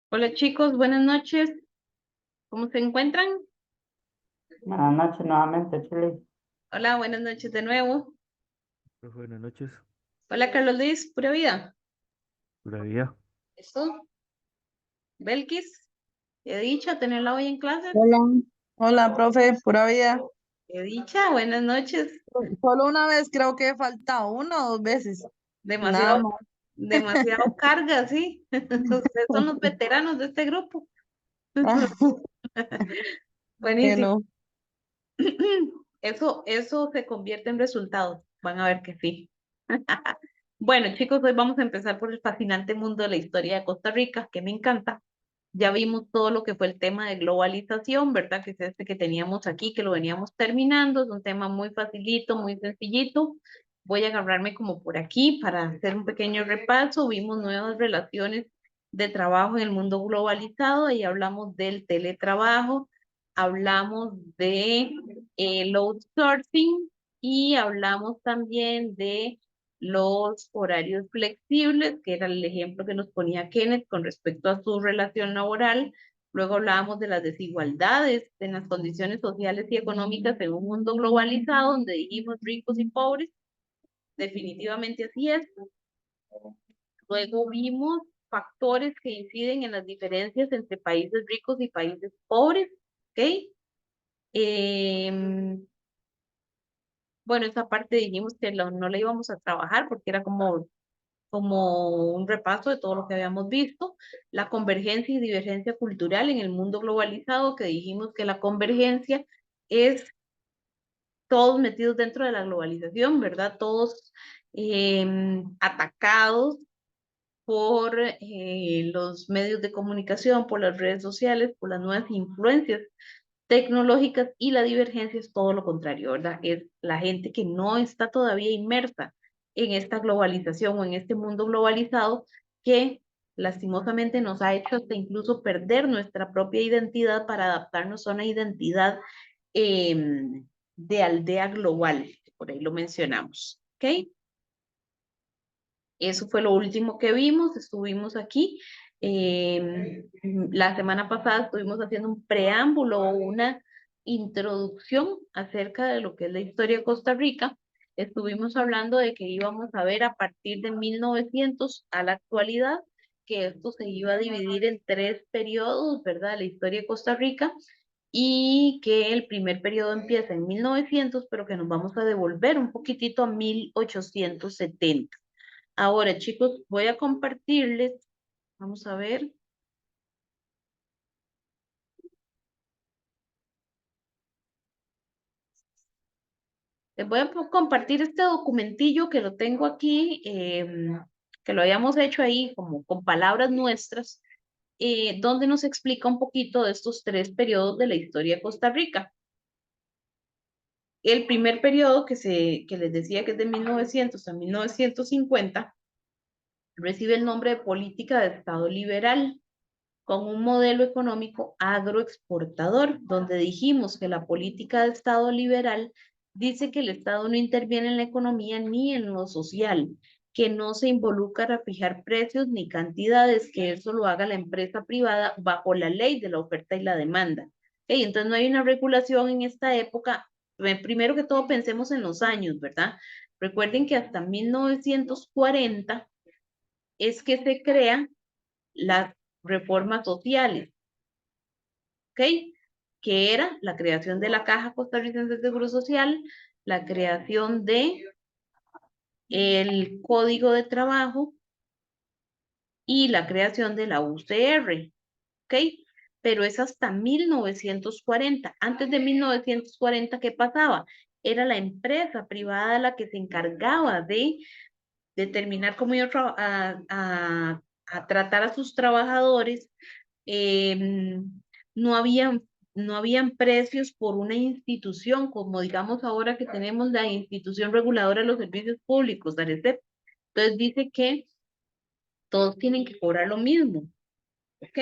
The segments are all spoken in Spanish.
Hola chicos, buenas noches. ¿Cómo se encuentran? Buenas noches nuevamente, Chile. Hola, buenas noches de nuevo. Buenas noches, Hola Carlos Luis, pura vida. pura vida. ¿Eso? Belkis, he dicha tenerla hoy en clase. Hola, hola, profe, pura vida. He dicha, buenas noches. Solo una vez creo que he faltado, una o dos veces, nada Demasiado, más. demasiado carga, ¿sí? Ustedes son los veteranos de este grupo. Que Buenísimo. no. Eso se convierte en resultados. Van a ver que sí. Bueno, chicos, hoy vamos a empezar por el fascinante mundo de la historia de Costa Rica, que me encanta. Ya vimos todo lo que fue el tema de globalización, ¿verdad? Que es este que teníamos aquí, que lo veníamos terminando. Es un tema muy facilito, muy sencillito. Voy a agarrarme como por aquí para hacer un pequeño repaso. Vimos nuevas relaciones de trabajo en el mundo globalizado y hablamos del teletrabajo, hablamos de el outsourcing y hablamos también de los horarios flexibles, que era el ejemplo que nos ponía Kenneth con respecto a su relación laboral. Luego hablábamos de las desigualdades en las condiciones sociales y económicas en un mundo globalizado donde dijimos ricos y pobres, definitivamente así es. Luego vimos factores que inciden en las diferencias entre países ricos y países pobres, ¿ok? Eh, bueno, esa parte dijimos que no la íbamos a trabajar porque era como un repaso de todo lo que habíamos visto, la convergencia y divergencia cultural en el mundo globalizado, que dijimos que la convergencia es todos metidos dentro de la globalización, ¿verdad? Todos atacados por los medios de comunicación, por las redes sociales, por las nuevas influencias tecnológicas, y la divergencia es todo lo contrario, ¿verdad? Es la gente que no está todavía inmersa en esta globalización o en este mundo globalizado que lastimosamente nos ha hecho hasta incluso perder nuestra propia identidad para adaptarnos a una identidad de aldea global, por ahí lo mencionamos, ¿ok? Eso fue lo último que vimos, estuvimos aquí. La semana pasada estuvimos haciendo un preámbulo o una introducción acerca de lo que es la historia de Costa Rica. Estuvimos hablando de que íbamos a ver a partir de 1900 a la actualidad, que esto se iba a dividir en tres periodos, ¿verdad? La historia de Costa Rica, y que el primer periodo empieza en 1900, pero que nos vamos a devolver un poquitito a 1870. Ahora, chicos, voy a compartirles, vamos a ver, les voy a compartir este documentillo que lo tengo aquí, que lo habíamos hecho ahí como con palabras nuestras, donde nos explica un poquito de estos tres periodos de la historia de Costa Rica. El primer periodo que les decía que es de 1900 a 1950, recibe el nombre de política de Estado liberal, con un modelo económico agroexportador, donde dijimos que la política de Estado liberal dice que el Estado no interviene en la economía ni en lo social, que no se involucra a fijar precios ni cantidades, que eso lo haga la empresa privada bajo la ley de la oferta y la demanda. Okay, entonces no hay una regulación en esta época. Primero que todo pensemos en los años, ¿verdad? Recuerden que hasta 1940 es que se crea las reformas sociales, ¿ok? Que era la creación de la Caja Costarricense de Seguro Social, la creación de el Código de Trabajo y la creación de la UCR, ¿ok? Pero es hasta 1940. Antes de 1940, ¿qué pasaba? Era la empresa privada la que se encargaba de determinar cómo iba a tratar a sus trabajadores. eh, no habían, no habían precios por una institución, como digamos ahora que tenemos la institución reguladora de los servicios públicos, ARECEP. Entonces dice que todos tienen que cobrar lo mismo, ¿ok?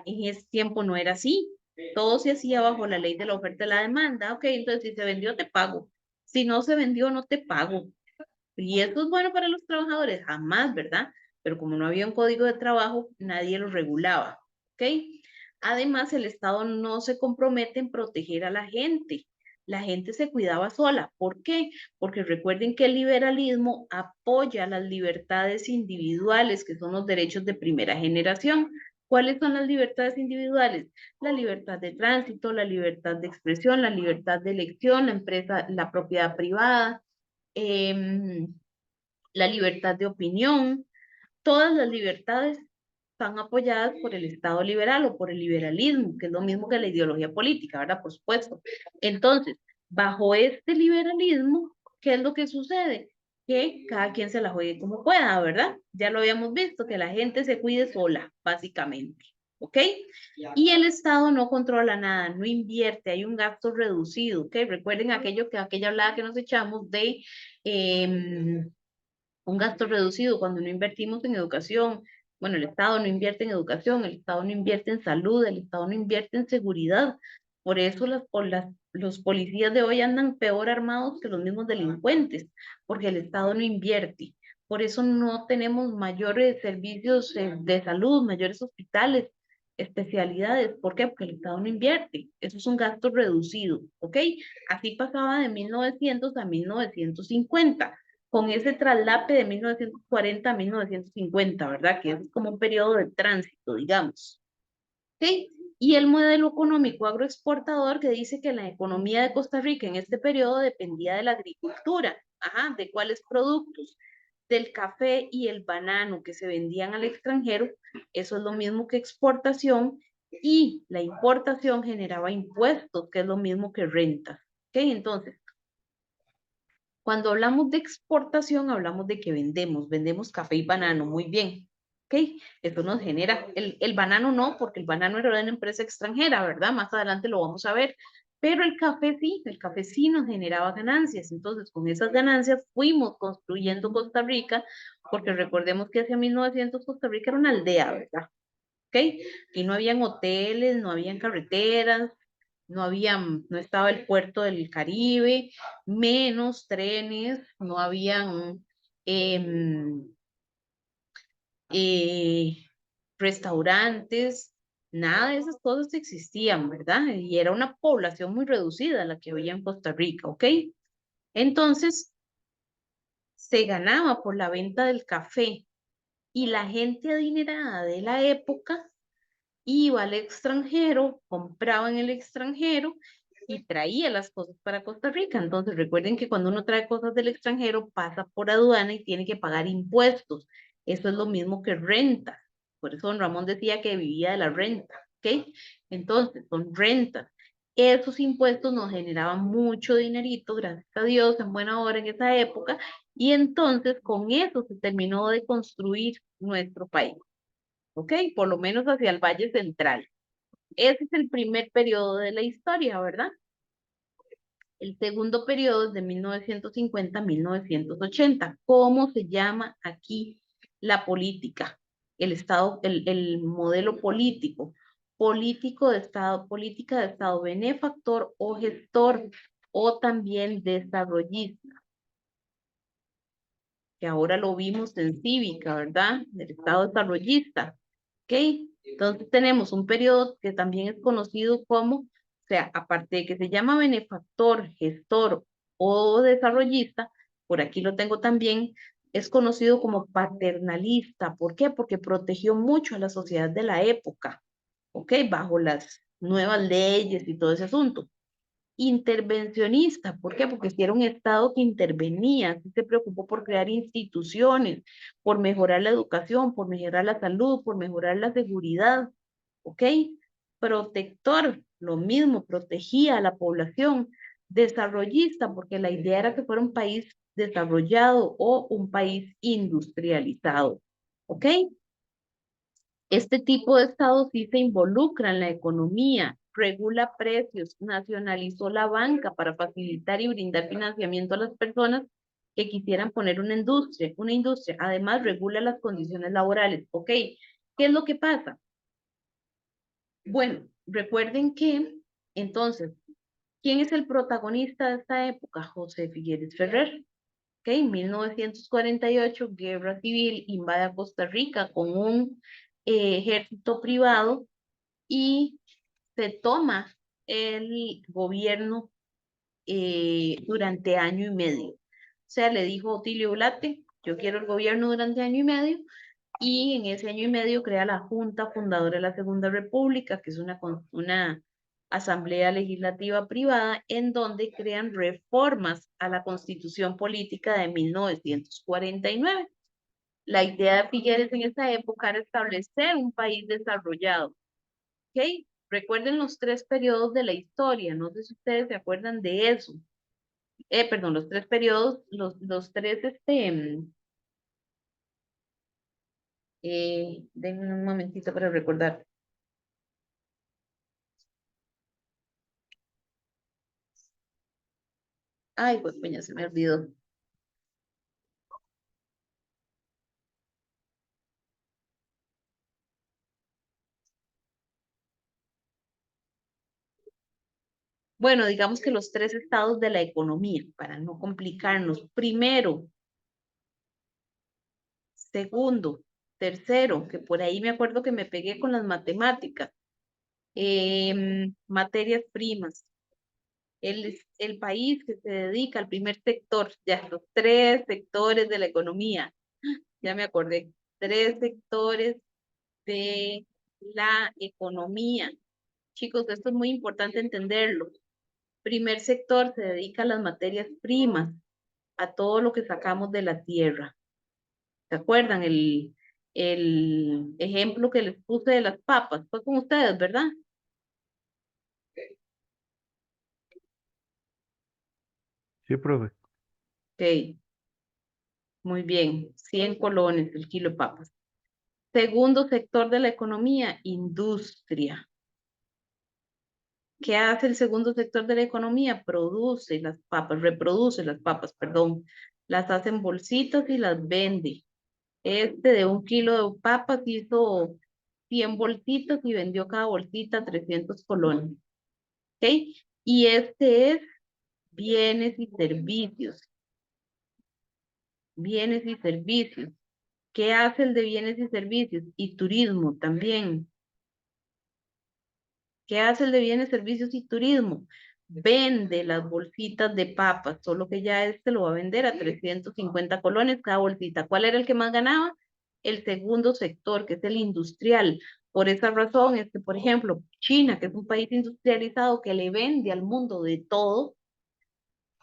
En ese tiempo no era así. Todo se hacía bajo la ley de la oferta y la demanda, ¿ok? Entonces si se vendió, te pago. Si no se vendió, no te pago. Y eso es bueno para los trabajadores, jamás, ¿verdad? pero como no había un código de trabajo, nadie lo regulaba, ¿ok? Además, el Estado no se compromete en proteger a la gente. La gente se cuidaba sola. ¿Por qué? Porque recuerden que el liberalismo apoya las libertades individuales, que son los derechos de primera generación. ¿Cuáles son las libertades individuales? La libertad de tránsito, la libertad de expresión, la libertad de elección, la empresa, la propiedad privada, la libertad de opinión. Todas las libertades están apoyadas por el Estado liberal o por el liberalismo, que es lo mismo que la ideología política, ¿verdad? Por supuesto. Entonces, bajo este liberalismo, ¿qué es lo que sucede? Que cada quien se la juegue como pueda, ¿verdad? Ya lo habíamos visto, que la gente se cuide sola, básicamente. ¿Ok? Y el Estado no controla nada, no invierte, hay un gasto reducido, ¿ok? Recuerden aquella hablada que nos echamos de un gasto reducido cuando no invertimos en educación. Bueno, el Estado no invierte en educación, el Estado no invierte en salud, el Estado no invierte en seguridad. Por eso los policías de hoy andan peor armados que los mismos delincuentes, porque el Estado no invierte. Por eso no tenemos mayores servicios de salud, mayores hospitales, especialidades. ¿Por qué? Porque el Estado no invierte. Eso es un gasto reducido, ¿ok? Así pasaba de 1900 a 1950 con ese traslape de 1940 a 1950, ¿verdad? Que es como un periodo de tránsito, digamos. ¿Sí? Y el modelo económico agroexportador que dice que la economía de Costa Rica en este periodo dependía de la agricultura. Ajá, ¿de cuáles productos? Del café y el banano que se vendían al extranjero. Eso es lo mismo que exportación. Y la importación generaba impuestos, que es lo mismo que rentas. ¿Ok? Entonces, cuando hablamos de exportación, hablamos de que vendemos café y banano, muy bien, ¿ok? Eso nos genera, el banano no, porque el banano era de una empresa extranjera, ¿verdad? Más adelante lo vamos a ver, pero el café sí nos generaba ganancias, entonces con esas ganancias fuimos construyendo Costa Rica, porque recordemos que hacia 1900 Costa Rica era una aldea, ¿verdad? ¿Ok? Y no habían hoteles, no habían carreteras, no estaba el puerto del Caribe, menos trenes, no habían em, eh, restaurantes, nada de esas cosas existían, ¿verdad? Y era una población muy reducida la que había en Costa Rica, ¿ok? Entonces, se ganaba por la venta del café y la gente adinerada de la época iba al extranjero, compraba en el extranjero y traía las cosas para Costa Rica. Entonces recuerden que cuando uno trae cosas del extranjero pasa por aduana y tiene que pagar impuestos. Eso es lo mismo que renta. Por eso don Ramón decía que vivía de la renta, ¿ok? Entonces son rentas. Esos impuestos nos generaban mucho dinerito, gracias a Dios, en buena hora en esa época, y entonces con eso se terminó de construir nuestro país. ¿Ok? Por lo menos hacia el Valle Central. Ese es el primer periodo de la historia, ¿verdad? El segundo periodo es de 1950 a 1980. ¿Cómo se llama aquí la política? El Estado, el modelo político. Político de Estado, política de Estado benefactor o gestor o también desarrollista, que ahora lo vimos en cívica, ¿verdad? Del Estado desarrollista. ¿Ok? Entonces tenemos un periodo que también es conocido como, o sea, aparte de que se llama benefactor, gestor o desarrollista, por aquí lo tengo también, es conocido como paternalista. ¿Por qué? Porque protegió mucho a la sociedad de la época, ¿ok? Bajo las nuevas leyes y todo ese asunto. Intervencionista, ¿por qué? Porque si era un Estado que intervenía, sí se preocupó por crear instituciones, por mejorar la educación, por mejorar la salud, por mejorar la seguridad, ¿ok? Protector, lo mismo, protegía a la población. Desarrollista, porque la idea era que fuera un país desarrollado o un país industrializado, ¿ok? Este tipo de Estado sí se involucra en la economía, regula precios, nacionalizó la banca para facilitar y brindar financiamiento a las personas que quisieran poner una industria, Además, regula las condiciones laborales. ¿Ok? ¿Qué es lo que pasa? Bueno, recuerden que, entonces, ¿quién es el protagonista de esta época? José Figueres Ferrer. En 1948, guerra civil, invade a Costa Rica con un ejército privado y se toma el gobierno durante año y medio. O sea, le dijo Otilio Ulate, yo quiero el gobierno durante año y medio, y en ese año y medio crea la Junta Fundadora de la Segunda República, que es una asamblea legislativa privada en donde crean reformas a la Constitución Política de 1949. La idea de Figueres en esa época era establecer un país desarrollado. ¿Ok? Recuerden los 3 periodos de la historia, no sé si ustedes se acuerdan de eso. Perdón, los 3 periodos, los tres, denme un momentito para recordar. Ay, pues ya se me olvidó. Bueno, digamos que los 3 estados de la economía, para no complicarnos. Primero, segundo, tercero, que por ahí me acuerdo que me pegué con las matemáticas. Materias primas. El país que se dedica al primer sector, ya los 3 sectores de la economía, ya me acordé, 3 sectores de la economía. Chicos, esto es muy importante entenderlo. Primer sector se dedica a las materias primas, a todo lo que sacamos de la tierra. ¿Se acuerdan? El ejemplo que les puse de las papas, fue con ustedes, ¿verdad? Sí, profe. Ok, muy bien, 100 colones el kilo de papas. Segundo sector de la economía, industria. ¿Qué hace el segundo sector de la economía? Produce las papas, reproduce las papas, perdón. Las hace en bolsitas y las vende. De 1 kilo de papas hizo 100 bolsitas y vendió cada bolsita 300 colones. ¿Ok? Y este es bienes y servicios. Bienes y servicios. ¿Qué hace el de bienes y servicios? Y turismo también. ¿Qué hace el de bienes, servicios y turismo? Vende las bolsitas de papas, solo que ya lo va a vender a 350 colones cada bolsita. ¿Cuál era el que más ganaba? El segundo sector, que es el industrial. Por esa razón es que, por ejemplo, China, que es un país industrializado que le vende al mundo de todo,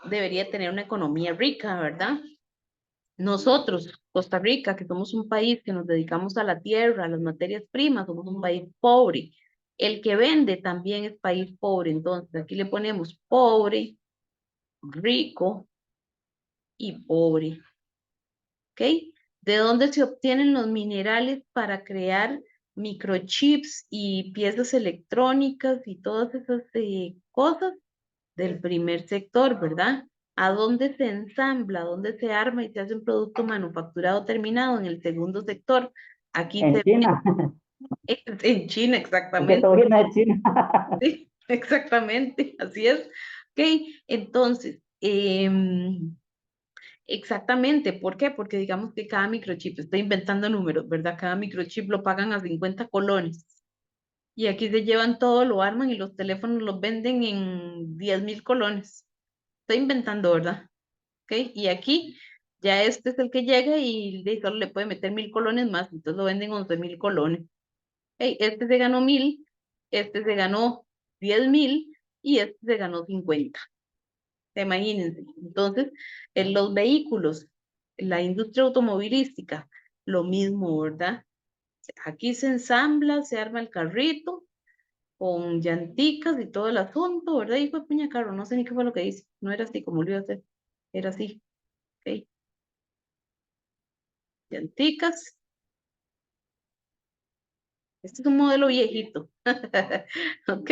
debería tener una economía rica, ¿verdad? Nosotros, Costa Rica, que somos un país que nos dedicamos a la tierra, a las materias primas, somos un país pobre. El que vende también es país pobre. Entonces, aquí le ponemos pobre, rico y pobre. ¿Ok? ¿De dónde se obtienen los minerales para crear microchips y piezas electrónicas y todas esas cosas? Del primer sector, ¿verdad? ¿A dónde se ensambla, dónde se arma y se hace un producto manufacturado terminado? En el segundo sector. Aquí En se China, en China, porque exactamente. todo viene de China. Sí, exactamente, así es. Ok, entonces, exactamente, ¿por qué? Porque digamos que cada microchip, estoy inventando números, ¿verdad? Cada microchip lo pagan a 50 colones. Y aquí se llevan todo, lo arman y los teléfonos los venden en 10.000 colones. Estoy inventando, ¿verdad? ¿Ok? Y aquí ya este es el que llega y solo le puede meter 1.000 colones más, entonces lo venden 11.000 colones. Hey, este se ganó 1.000, este se ganó 10.000 y este se ganó 50. Imagínense. Entonces, en los vehículos, la industria automovilística, lo mismo, ¿verdad? Aquí se ensambla, se arma el carrito con llanticas y todo el asunto, ¿verdad? Hijo de puña carro, no sé ni qué fue lo que hice. No era así como lo iba a hacer, era así. ¿Ok? Llanticas. Este es un modelo viejito. ¿Ok?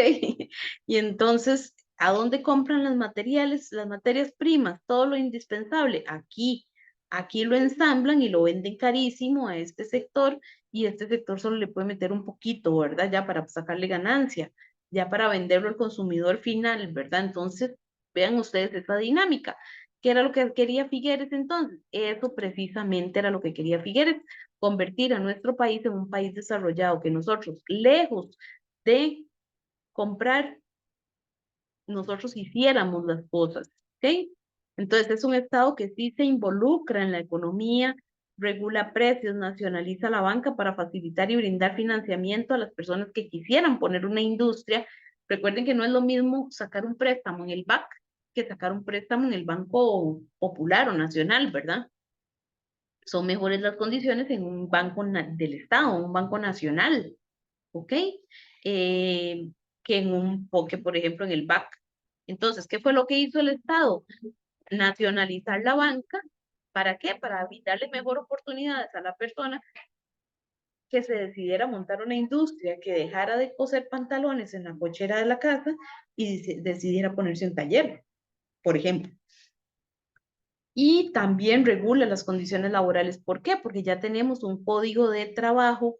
Y entonces, ¿a dónde compran los materiales, las materias primas, todo lo indispensable? Aquí. Aquí lo ensamblan y lo venden carísimo a este sector y este sector solo le puede meter un poquito, ¿verdad? Ya para sacarle ganancia, ya para venderlo al consumidor final, ¿verdad? Entonces, vean ustedes esa dinámica. ¿Qué era lo que quería Figueres entonces? Eso precisamente era lo que quería Figueres, convertir a nuestro país en un país desarrollado, que nosotros, lejos de comprar, nosotros hiciéramos las cosas, ¿ok? Entonces es un Estado que sí se involucra en la economía, regula precios, nacionaliza la banca para facilitar y brindar financiamiento a las personas que quisieran poner una industria. Recuerden que no es lo mismo sacar un préstamo en el BAC que sacar un préstamo en el Banco Popular o Nacional, ¿verdad? Son mejores las condiciones en un banco del Estado, un banco nacional, ¿ok? Que en que por ejemplo en el BAC. Entonces, ¿qué fue lo que hizo el Estado? Nacionalizar la banca. ¿Para qué? Para darle mejor oportunidades a la persona que se decidiera montar una industria, que dejara de coser pantalones en la cochera de la casa y decidiera ponerse un taller, por ejemplo. Y también regula las condiciones laborales. ¿Por qué? Porque ya tenemos un código de trabajo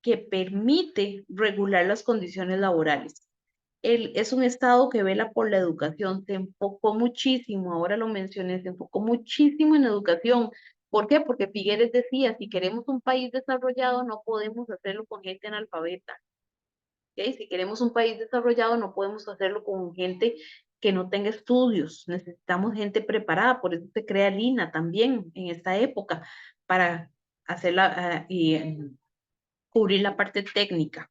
que permite regular las condiciones laborales. Es un Estado que vela por la educación, se enfocó muchísimo, ahora lo mencioné, se enfocó muchísimo en educación. ¿Por qué? Porque Figueres decía, si queremos un país desarrollado, no podemos hacerlo con gente analfabeta. ¿Okay? Si queremos un país desarrollado, no podemos hacerlo con gente que no tenga estudios. Necesitamos gente preparada, por eso se crea el INA también en esta época, para hacerla y cubrir la parte técnica.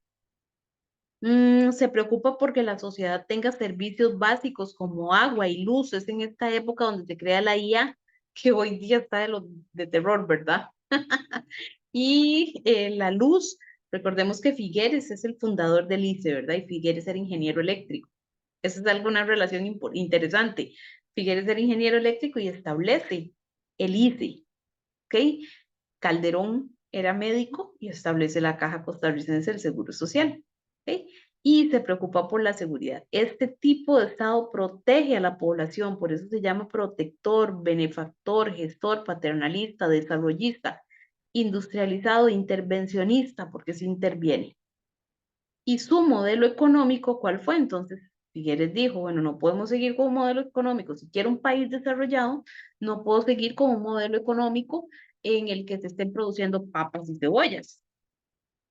Se preocupa porque la sociedad tenga servicios básicos como agua y luz. Es en esta época donde se crea la IA, que hoy día está de terror, ¿verdad? Y la luz, recordemos que Figueres es el fundador del ICE, ¿verdad? Y Figueres era ingeniero eléctrico. Esa es alguna relación interesante. Figueres era ingeniero eléctrico y establece el ICE, ¿ok? Calderón era médico y establece la Caja Costarricense del Seguro Social, ¿ok? Y se preocupa por la seguridad. Este tipo de Estado protege a la población, por eso se llama protector, benefactor, gestor, paternalista, desarrollista, industrializado, intervencionista, porque se interviene. Y su modelo económico, ¿cuál fue? Entonces, Figueres dijo, bueno, no podemos seguir con un modelo económico. Si quiero un país desarrollado, no puedo seguir con un modelo económico en el que se estén produciendo papas y cebollas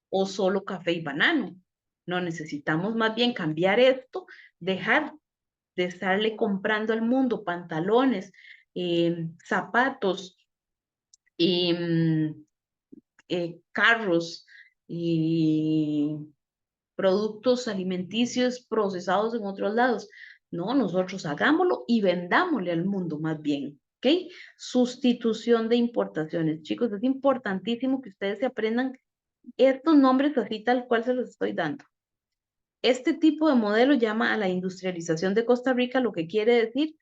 o solo café y banano. No, necesitamos más bien cambiar esto, dejar de estarle comprando al mundo pantalones, zapatos, carros y productos alimenticios procesados en otros lados. No, nosotros hagámoslo y vendámosle al mundo más bien. ¿Ok? Sustitución de importaciones. Chicos, es importantísimo que ustedes se aprendan estos nombres así tal cual se los estoy dando. Este tipo de modelo llama a la industrialización de Costa Rica, lo que quiere decir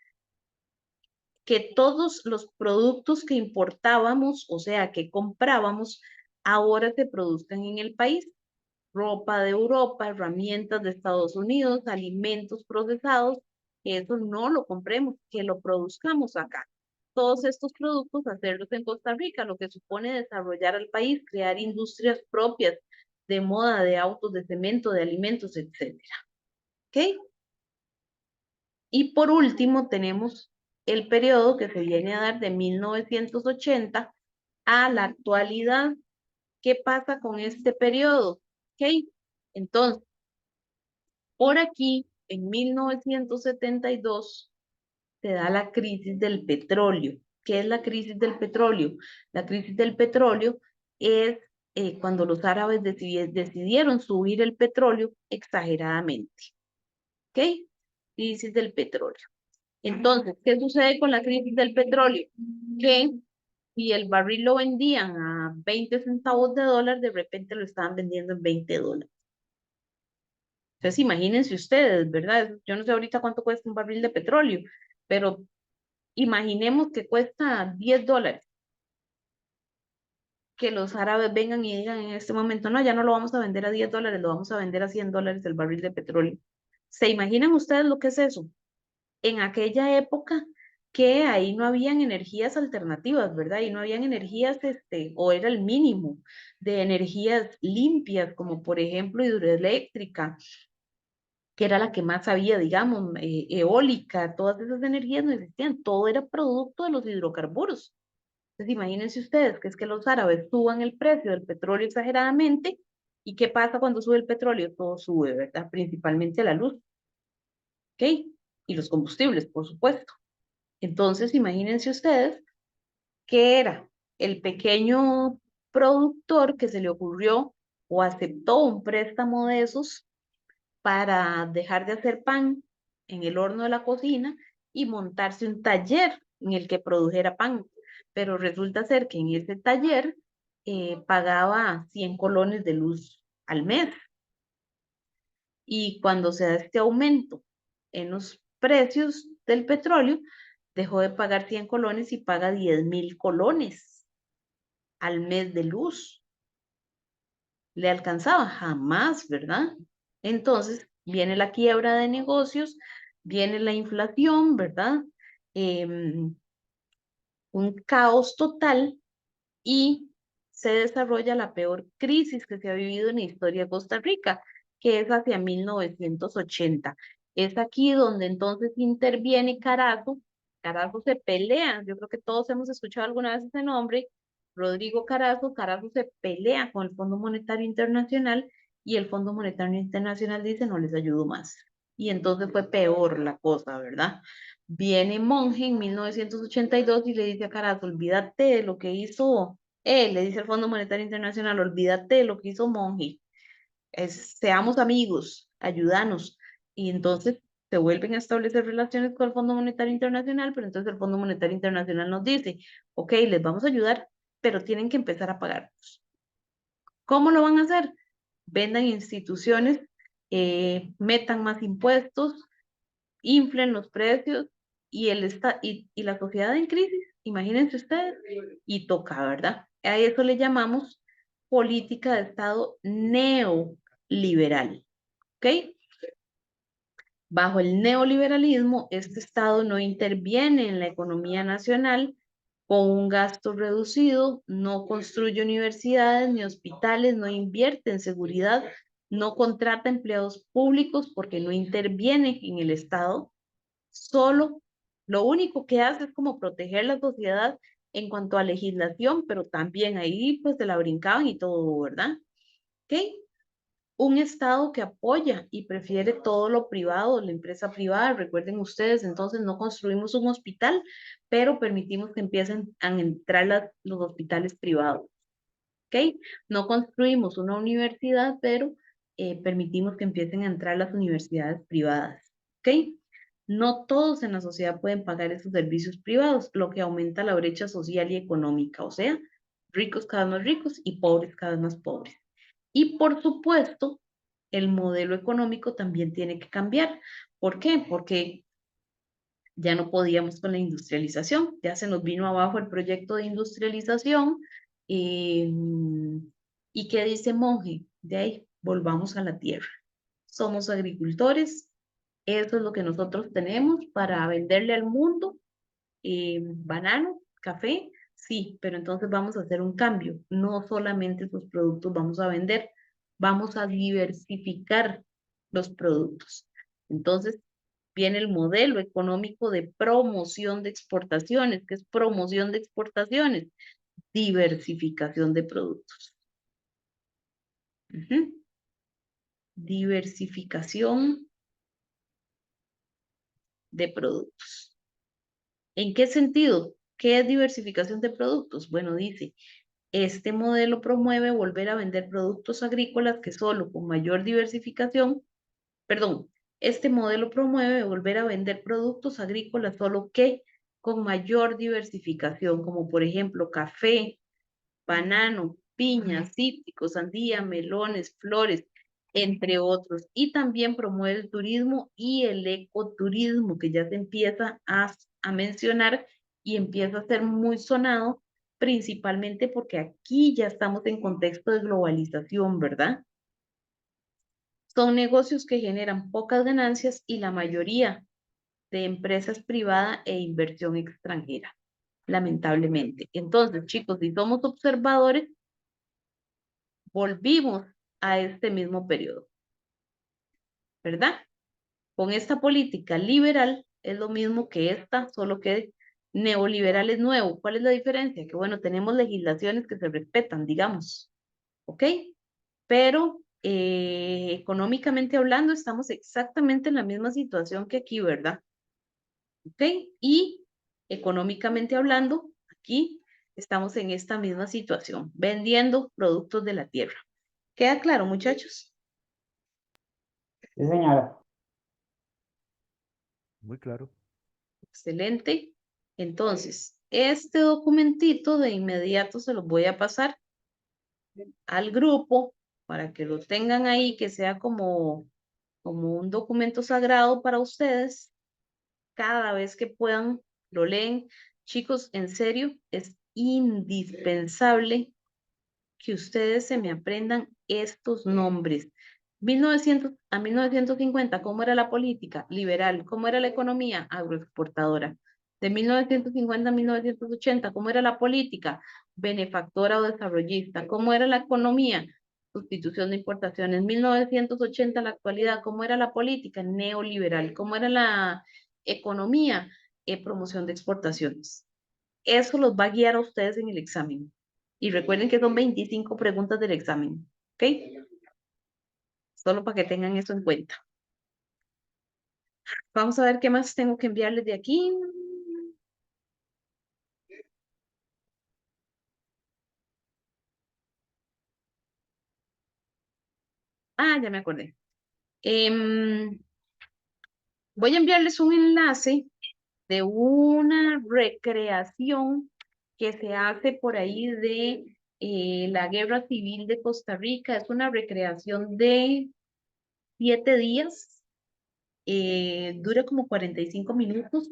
que todos los productos que importábamos, o sea, que comprábamos, ahora se produzcan en el país. Ropa de Europa, herramientas de Estados Unidos, alimentos procesados, eso no lo compremos, que lo produzcamos acá. Todos estos productos hacerlos en Costa Rica, lo que supone desarrollar al país, crear industrias propias de moda, de autos, de cemento, de alimentos, etcétera. ¿Ok? Y por último tenemos el periodo que se viene a dar de 1980 a la actualidad. ¿Qué pasa con este periodo? ¿Ok? Entonces, por aquí, en 1972, se da la crisis del petróleo. ¿Qué es la crisis del petróleo? La crisis del petróleo es cuando los árabes decidieron subir el petróleo exageradamente. ¿Ok? Crisis del petróleo. Entonces, ¿qué sucede con la crisis del petróleo? Que si el barril lo vendían a 20 centavos de dólar, de repente lo estaban vendiendo en 20 dólares. Entonces, imagínense ustedes, ¿verdad? Yo no sé ahorita cuánto cuesta un barril de petróleo, pero imaginemos que cuesta 10 dólares. Que los árabes vengan y digan en este momento, no, ya no lo vamos a vender a 10 dólares, lo vamos a vender a 100 dólares el barril de petróleo. ¿Se imaginan ustedes lo que es eso? En aquella época que ahí no habían energías alternativas, ¿verdad? Y no habían energías, o era el mínimo de energías limpias, como por ejemplo hidroeléctrica, que era la que más había, digamos, eólica, todas esas energías no existían, todo era producto de los hidrocarburos. Entonces, imagínense ustedes que es que los árabes suban el precio del petróleo exageradamente, ¿y qué pasa cuando sube el petróleo? Todo sube, ¿verdad? Principalmente la luz, ¿ok? Y los combustibles, por supuesto. Entonces, imagínense ustedes que era el pequeño productor que se le ocurrió o aceptó un préstamo de esos para dejar de hacer pan en el horno de la cocina y montarse un taller en el que produjera pan. Pero resulta ser que en ese taller pagaba 100 colones de luz al mes. Y cuando se da este aumento en los precios del petróleo, dejó de pagar 100 colones y paga 10.000 colones al mes de luz. ¿Le alcanzaba? Jamás, ¿verdad? Entonces viene la quiebra de negocios, viene la inflación, ¿verdad? Un caos total y se desarrolla la peor crisis que se ha vivido en la historia de Costa Rica, que es hacia 1980. Es aquí donde entonces interviene Carazo. Carazo se pelea, yo creo que todos hemos escuchado alguna vez ese nombre, Rodrigo Carazo. Carazo se pelea con el Fondo Monetario Internacional y el Fondo Monetario Internacional dice no les ayudo más. Y entonces fue peor la cosa, ¿verdad? Viene Monge en 1982 y le dice a Carazo, olvídate de lo que hizo le dice el Fondo Monetario Internacional, olvídate de lo que hizo Monge, seamos amigos, ayúdanos. Y entonces se vuelven a establecer relaciones con el Fondo Monetario Internacional, pero entonces el Fondo Monetario Internacional nos dice, ok, les vamos a ayudar, pero tienen que empezar a pagarnos. ¿Cómo lo van a hacer? Vendan instituciones, metan más impuestos, inflen los precios y la sociedad en crisis, imagínense ustedes, y toca, ¿verdad? A eso le llamamos política de Estado neoliberal, ¿ok? Bajo el neoliberalismo, este Estado no interviene en la economía nacional con un gasto reducido, no construye universidades ni hospitales, no invierte en seguridad, no contrata empleados públicos porque no interviene en el Estado. Solo lo único que hace es como proteger la sociedad en cuanto a legislación, pero también ahí pues se la brincaban y todo, ¿verdad? ¿Ok? Un Estado que apoya y prefiere todo lo privado, la empresa privada. Recuerden ustedes, entonces no construimos un hospital, pero permitimos que empiecen a entrar los hospitales privados. ¿Ok? No construimos una universidad, pero permitimos que empiecen a entrar las universidades privadas. ¿Ok? No todos en la sociedad pueden pagar esos servicios privados, lo que aumenta la brecha social y económica, o sea, ricos cada vez más ricos y pobres cada vez más pobres. Y por supuesto, el modelo económico también tiene que cambiar. ¿Por qué? Porque ya no podíamos con la industrialización, ya se nos vino abajo el proyecto de industrialización. eh, ¿Y qué dice Monge? De ahí, volvamos a la tierra. Somos agricultores, eso es lo que nosotros tenemos para venderle al mundo. Banano, café, sí, pero entonces vamos a hacer un cambio. No solamente esos productos vamos a vender, vamos a diversificar los productos. Entonces, viene el modelo económico de promoción de exportaciones. ¿Qué es promoción de exportaciones? Diversificación de productos. Diversificación de productos. ¿En qué sentido? ¿Qué es diversificación de productos? Bueno, dice, este modelo promueve volver a vender productos agrícolas que solo con mayor diversificación, perdón, este modelo promueve volver a vender productos agrícolas solo que con mayor diversificación, como por ejemplo café, banano, piña, cítricos, sandía, melones, flores, entre otros. Y también promueve el turismo y el ecoturismo, que ya se empieza a mencionar y empieza a ser muy sonado, principalmente porque aquí ya estamos en contexto de globalización, ¿verdad? Son negocios que generan pocas ganancias y la mayoría de empresas privada e inversión extranjera, lamentablemente. Entonces, chicos, si somos observadores, volvimos a este mismo periodo, ¿verdad? con esta política liberal es lo mismo que esta, solo que neoliberal es nuevo. ¿Cuál es la diferencia? Que bueno, tenemos legislaciones que se respetan, digamos, ¿ok? Pero económicamente hablando estamos exactamente en la misma situación que aquí, ¿verdad? ¿Ok? Y económicamente hablando, aquí estamos en esta misma situación, vendiendo productos de la tierra. ¿Queda claro, muchachos? Sí, señora. Muy claro. Excelente. Entonces, este documentito de inmediato se los voy a pasar al grupo para que lo tengan ahí, que sea como un documento sagrado para ustedes. Cada vez que puedan, lo leen. Chicos, en serio, es indispensable que ustedes se me aprendan estos nombres. 1900 a 1950, ¿cómo era la política? Liberal. ¿Cómo era la economía? Agroexportadora. De 1950 a 1980, ¿cómo era la política? Benefactora o desarrollista. ¿Cómo era la economía? Sustitución de importaciones. 1980 a la actualidad, ¿cómo era la política? Neoliberal. ¿Cómo era la economía? Promoción de exportaciones. Eso los va a guiar a ustedes en el examen. Y recuerden que son 25 preguntas del examen, ¿ok? Solo para que tengan eso en cuenta. Vamos a ver qué más tengo que enviarles de aquí. Ah, ya me acordé. Voy a enviarles un enlace de una recreación que se hace por ahí de la Guerra Civil de Costa Rica. Es una recreación de 7 días. Dura como 45 minutos,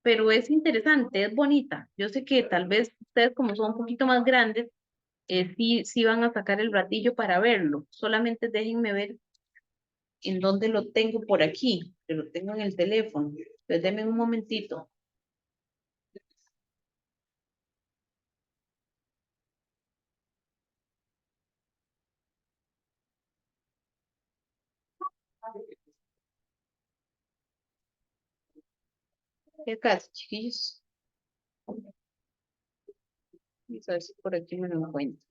pero es interesante, es bonita. Yo sé que tal vez ustedes como son un poquito más grandes, sí van a sacar el ratillo para verlo. Solamente déjenme ver en dónde lo tengo por aquí, que lo tengo en el teléfono. Entonces denme un momentito. ¿Qué caso, chiquillos? Vamos a ver si por aquí me lo encuentro.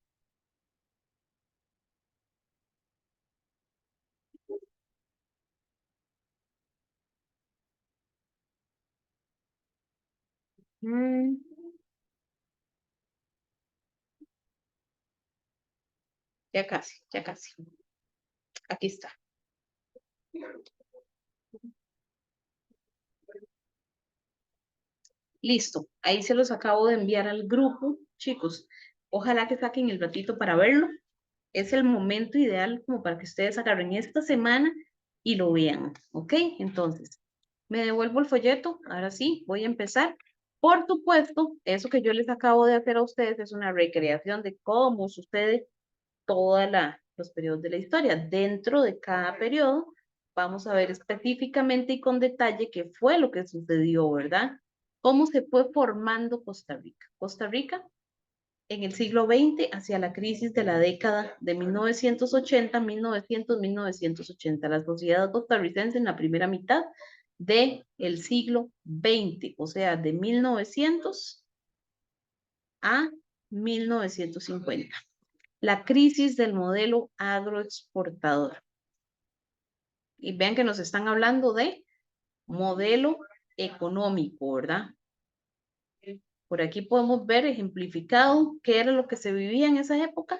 Mm, ya casi, ya casi. Aquí está. Listo, ahí se los acabo de enviar al grupo, chicos. Ojalá que saquen el ratito para verlo. Es el momento ideal como para que ustedes agarren esta semana y lo vean, ¿ok? Entonces, me devuelvo el folleto. Ahora sí, voy a empezar. Por supuesto, eso que yo les acabo de hacer a ustedes es una recreación de cómo sucede todos los periodos de la historia. Dentro de cada periodo, vamos a ver específicamente y con detalle qué fue lo que sucedió, ¿verdad? Cómo se fue formando Costa Rica. Costa Rica en el siglo XX hacia la crisis de la década de 1980, 1980, la sociedad costarricense en la primera mitad del siglo XX, o sea, de 1900 a 1950. La crisis del modelo agroexportador. Y vean que nos están hablando de modelo económico, ¿verdad? Por aquí podemos ver ejemplificado qué era lo que se vivía en esa época.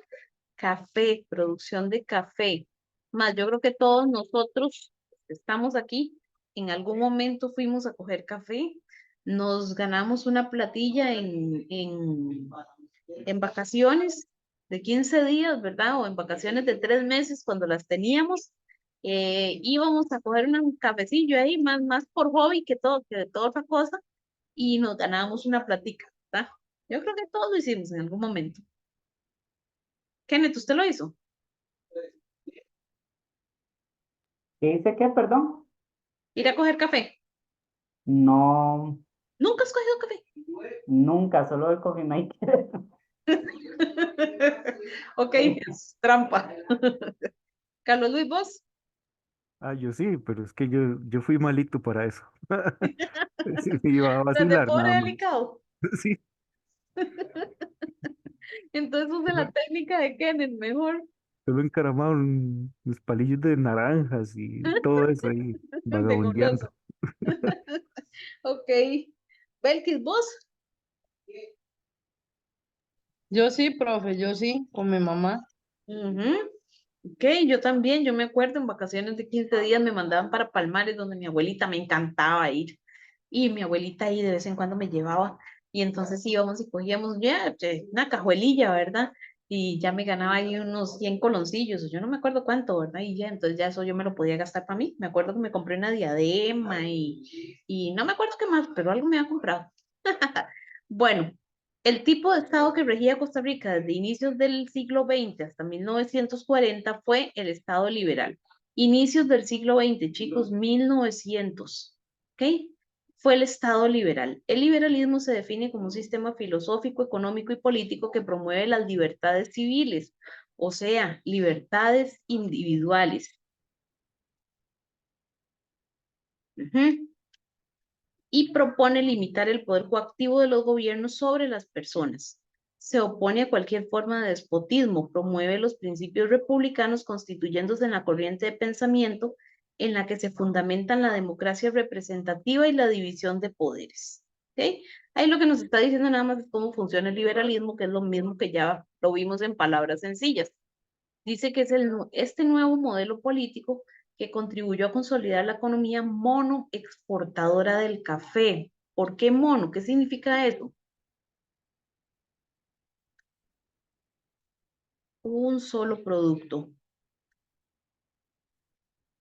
Café, producción de café. Más, yo creo que todos nosotros estamos aquí, en algún momento fuimos a coger café, nos ganamos una platilla en vacaciones de 15 días, ¿verdad? O en vacaciones de 3 meses cuando las teníamos. Íbamos a coger un cafecillo ahí, más por hobby que de toda otra cosa, y nos ganábamos una platica, ¿verdad? Yo creo que todos lo hicimos en algún momento. Kenneth, ¿usted lo hizo? ¿Qué dice qué, perdón? Ir a coger café. No, ¿Nunca has cogido café? nunca, solo el coffee maker. Ok, es trampa. Carlos Luis, ¿vos? Ah, yo sí, pero es que yo fui malito para eso. Sí, me iba a Tras de vacilar pobre nada más. delicado. Sí, Entonces use la solo técnica de Kenneth, mejor. solo encaramado en los palillos de naranjas y todo eso ahí, De vagabundeando. goloso. Ok. Belkis, ¿vos? Yo sí, profe, yo sí, con mi mamá. Ujú. Ok, yo también, yo me acuerdo en vacaciones de 15 días me mandaban para Palmares donde mi abuelita me encantaba ir y mi abuelita ahí de vez en cuando me llevaba y entonces íbamos y cogíamos ya una cajuelilla, ¿verdad? Y ya me ganaba ahí unos 100 coloncillos, yo no me acuerdo cuánto, ¿verdad? Y ya, entonces ya eso yo me lo podía gastar para mí. Me acuerdo que me compré una diadema y no me acuerdo qué más, pero algo me había comprado. Bueno, el tipo de Estado que regía Costa Rica desde inicios del siglo XX hasta 1940 fue el Estado liberal. Inicios del siglo XX, chicos, 1900, ¿ok? Fue el Estado liberal. El liberalismo se define como un sistema filosófico, económico y político que promueve las libertades civiles, o sea, libertades individuales. Ujú. Y propone limitar el poder coactivo de los gobiernos sobre las personas. Se opone a cualquier forma de despotismo, promueve los principios republicanos constituyéndose en la corriente de pensamiento en la que se fundamentan la democracia representativa y la división de poderes. ¿Okay? Ahí lo que nos está diciendo nada más es cómo funciona el liberalismo, que es lo mismo que ya lo vimos en palabras sencillas. Dice que es este nuevo modelo político que contribuyó a consolidar la economía monoexportadora del café. ¿Por qué mono? ¿Qué significa eso? Un solo producto.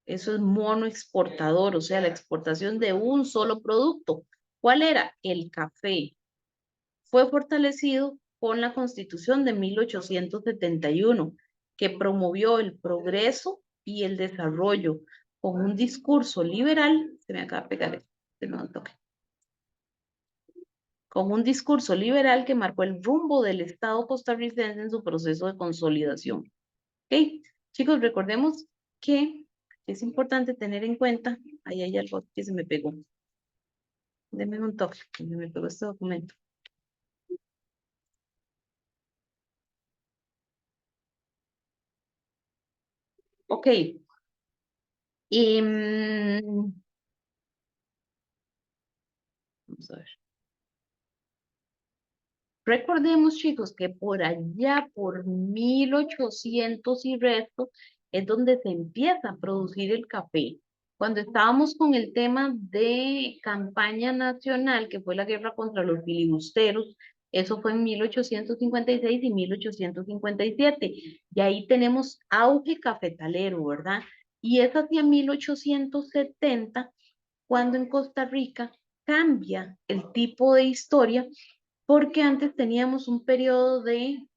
Eso es monoexportador, o sea, la exportación de un solo producto. ¿Cuál era? El café. Fue fortalecido con la Constitución de 1871, que promovió el progreso y el desarrollo con un discurso liberal, se me acaba de pegar con un discurso liberal que marcó el rumbo del Estado costarricense en su proceso de consolidación. ¿Ok? Chicos, recordemos que es importante tener en cuenta, ahí hay algo que se me pegó, denme un toque, que se me pegó este documento. Ok, vamos a ver. Recordemos, chicos, que por allá, por 1800 y resto, es donde se empieza a producir el café. Cuando estábamos con el tema de campaña nacional, que fue la guerra contra los filibusteros, eso fue en 1856 y 1857. Y ahí tenemos auge cafetalero, ¿verdad? Y es hacia 1870 cuando en Costa Rica cambia el tipo de historia porque antes teníamos un periodo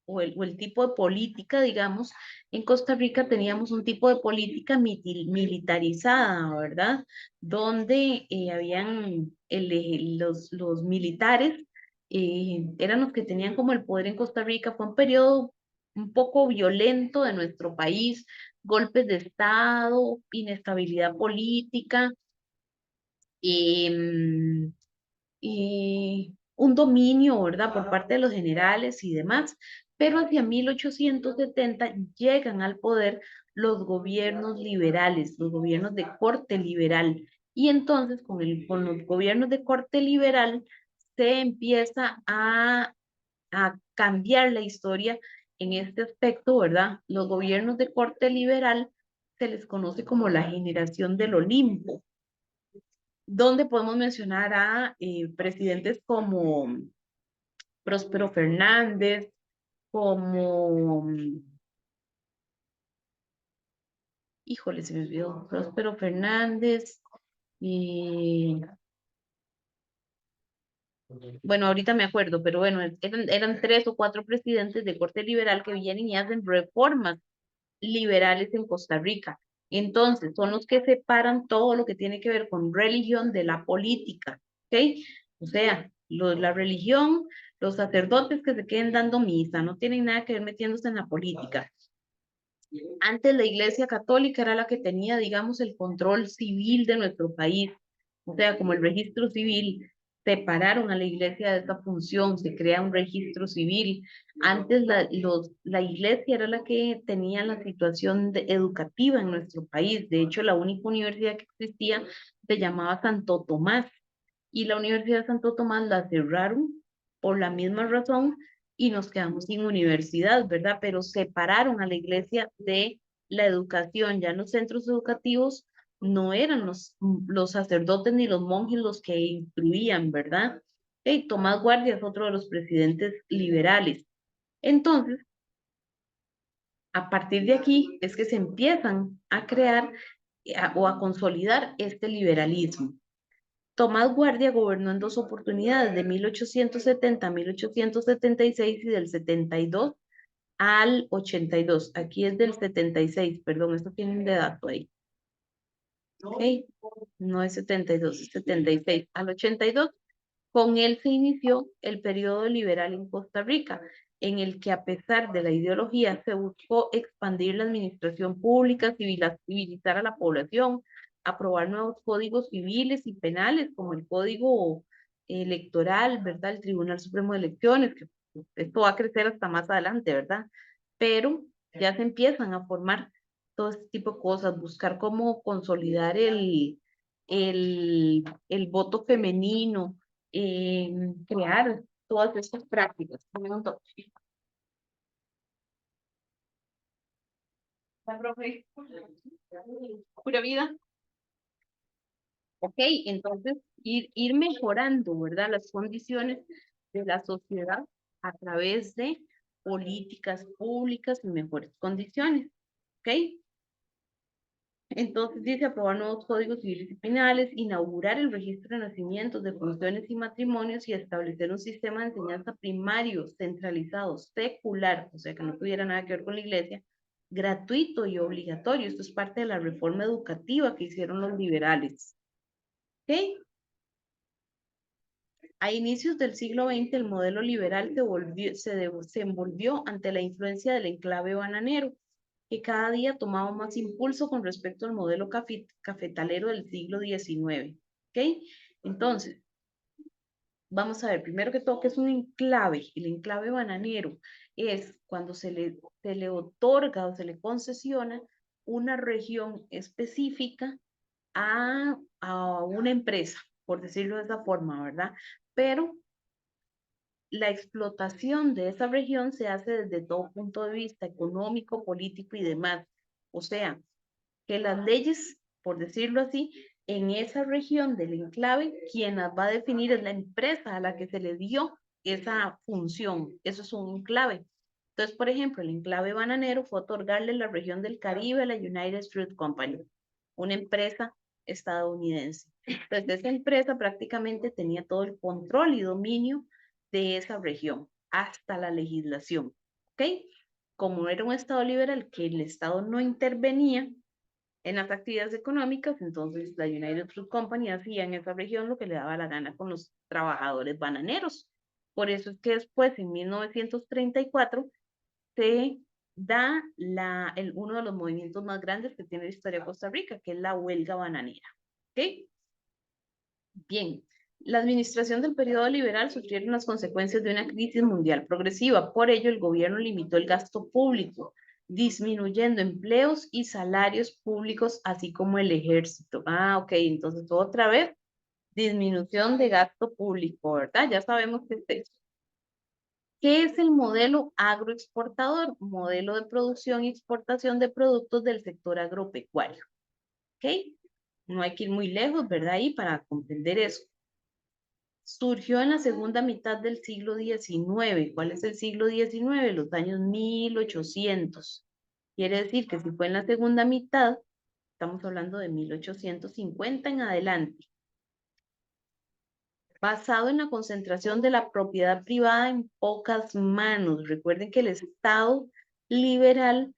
o el tipo de política, digamos, en Costa Rica teníamos un tipo de política militarizada, ¿verdad? Donde habían los militares, eran los que tenían como el poder en Costa Rica. Fue un periodo un poco violento de nuestro país, golpes de Estado, inestabilidad política. em, un dominio, ¿verdad?, por parte de los generales y demás, pero hacia 1870 llegan al poder los gobiernos liberales, los gobiernos de corte liberal, y entonces con los gobiernos de corte liberal se empieza a cambiar la historia en este aspecto, ¿verdad? Los gobiernos de corte liberal se les conoce como la generación del Olimpo, donde podemos mencionar a presidentes como Próspero Fernández, como, híjole, se me olvidó, Próspero Fernández, y bueno, ahorita me acuerdo, pero bueno, eran 3 o 4 presidentes de corte liberal que vienen y hacen reformas liberales en Costa Rica. Entonces, son los que separan todo lo que tiene que ver con religión de la política, ¿ok? O sea, la religión, los sacerdotes que se queden dando misa, no tienen nada que ver metiéndose en la política. Antes la Iglesia Católica era la que tenía, digamos, el control civil de nuestro país. O sea, como el registro civil, separaron a la Iglesia de esta función, se crea un registro civil. Antes la Iglesia era la que tenía la situación educativa en nuestro país. De hecho, la única universidad que existía se llamaba Santo Tomás. Y la Universidad de Santo Tomás la cerraron por la misma razón y nos quedamos sin universidad, ¿verdad? Pero separaron a la iglesia de la educación. Ya en los centros educativos no eran los sacerdotes ni los monjes los que instruían, ¿verdad? Tomás Guardia es otro de los presidentes liberales. Entonces, a partir de aquí es que se empiezan a crear o a consolidar este liberalismo. Tomás Guardia gobernó en dos oportunidades, de 1870 a 1876 y del 72 al 82. Aquí es del 76, perdón, esto tienen de dato ahí. Ok, no es 72, es 76. Al 82, con él se inició el periodo liberal en Costa Rica, en el que a pesar de la ideología se buscó expandir la administración pública, civilizar a la población, aprobar nuevos códigos civiles y penales, como el Código Electoral, ¿verdad? El Tribunal Supremo de Elecciones, que esto va a crecer hasta más adelante, ¿verdad? Pero ya se empiezan a formar todo este tipo de cosas, buscar cómo consolidar el voto femenino, crear todas estas prácticas. Pura vida. Ok, entonces ir mejorando, ¿verdad? Las condiciones de la sociedad a través de políticas públicas y mejores condiciones. ¿Ok? Entonces dice aprobar nuevos códigos civiles y penales, inaugurar el registro de nacimientos, de funciones y matrimonios y establecer un sistema de enseñanza primario, centralizado, secular, o sea que no tuviera nada que ver con la iglesia, gratuito y obligatorio. Esto es parte de la reforma educativa que hicieron los liberales. ¿Ok? A inicios del siglo XX, el modelo liberal se envolvió ante la influencia del enclave bananero, que cada día tomaba más impulso con respecto al modelo cafetalero del siglo XIX. ¿Ok? Entonces, vamos a ver, primero que todo, ¿qué es un enclave? El enclave bananero es cuando se le otorga o se le concesiona una región específica a una empresa, por decirlo de esa forma, ¿verdad? Pero la explotación de esa región se hace desde todo punto de vista económico, político y demás. O sea, que las leyes, por decirlo así, en esa región del enclave, quien las va a definir es la empresa a la que se le dio esa función. Eso es un enclave. Entonces, por ejemplo, el enclave bananero fue otorgarle la región del Caribe a la United Fruit Company, una empresa estadounidense. Entonces, esa empresa prácticamente tenía todo el control y dominio de esa región, hasta la legislación. ¿Ok? Como era un Estado liberal que el Estado no intervenía en las actividades económicas, entonces la United Fruit Company hacía en esa región lo que le daba la gana con los trabajadores bananeros. Por eso es que después, en 1934, se da uno de los movimientos más grandes que tiene la historia de Costa Rica, que es la huelga bananera. ¿Ok? Bien, la administración del periodo liberal sufrieron las consecuencias de una crisis mundial progresiva. Por ello, el gobierno limitó el gasto público, disminuyendo empleos y salarios públicos, así como el ejército. Ah, ok, entonces otra vez, disminución de gasto público, ¿verdad? Ya sabemos qué es eso. ¿Qué es el modelo agroexportador? Modelo de producción y exportación de productos del sector agropecuario. ¿Ok? No hay que ir muy lejos, ¿verdad? Ahí para comprender eso. Surgió en la segunda mitad del siglo XIX. ¿Cuál es el siglo XIX? Los años 1800. Quiere decir que si fue en la segunda mitad, estamos hablando de 1850 en adelante. Basado en la concentración de la propiedad privada en pocas manos. Recuerden que el Estado liberal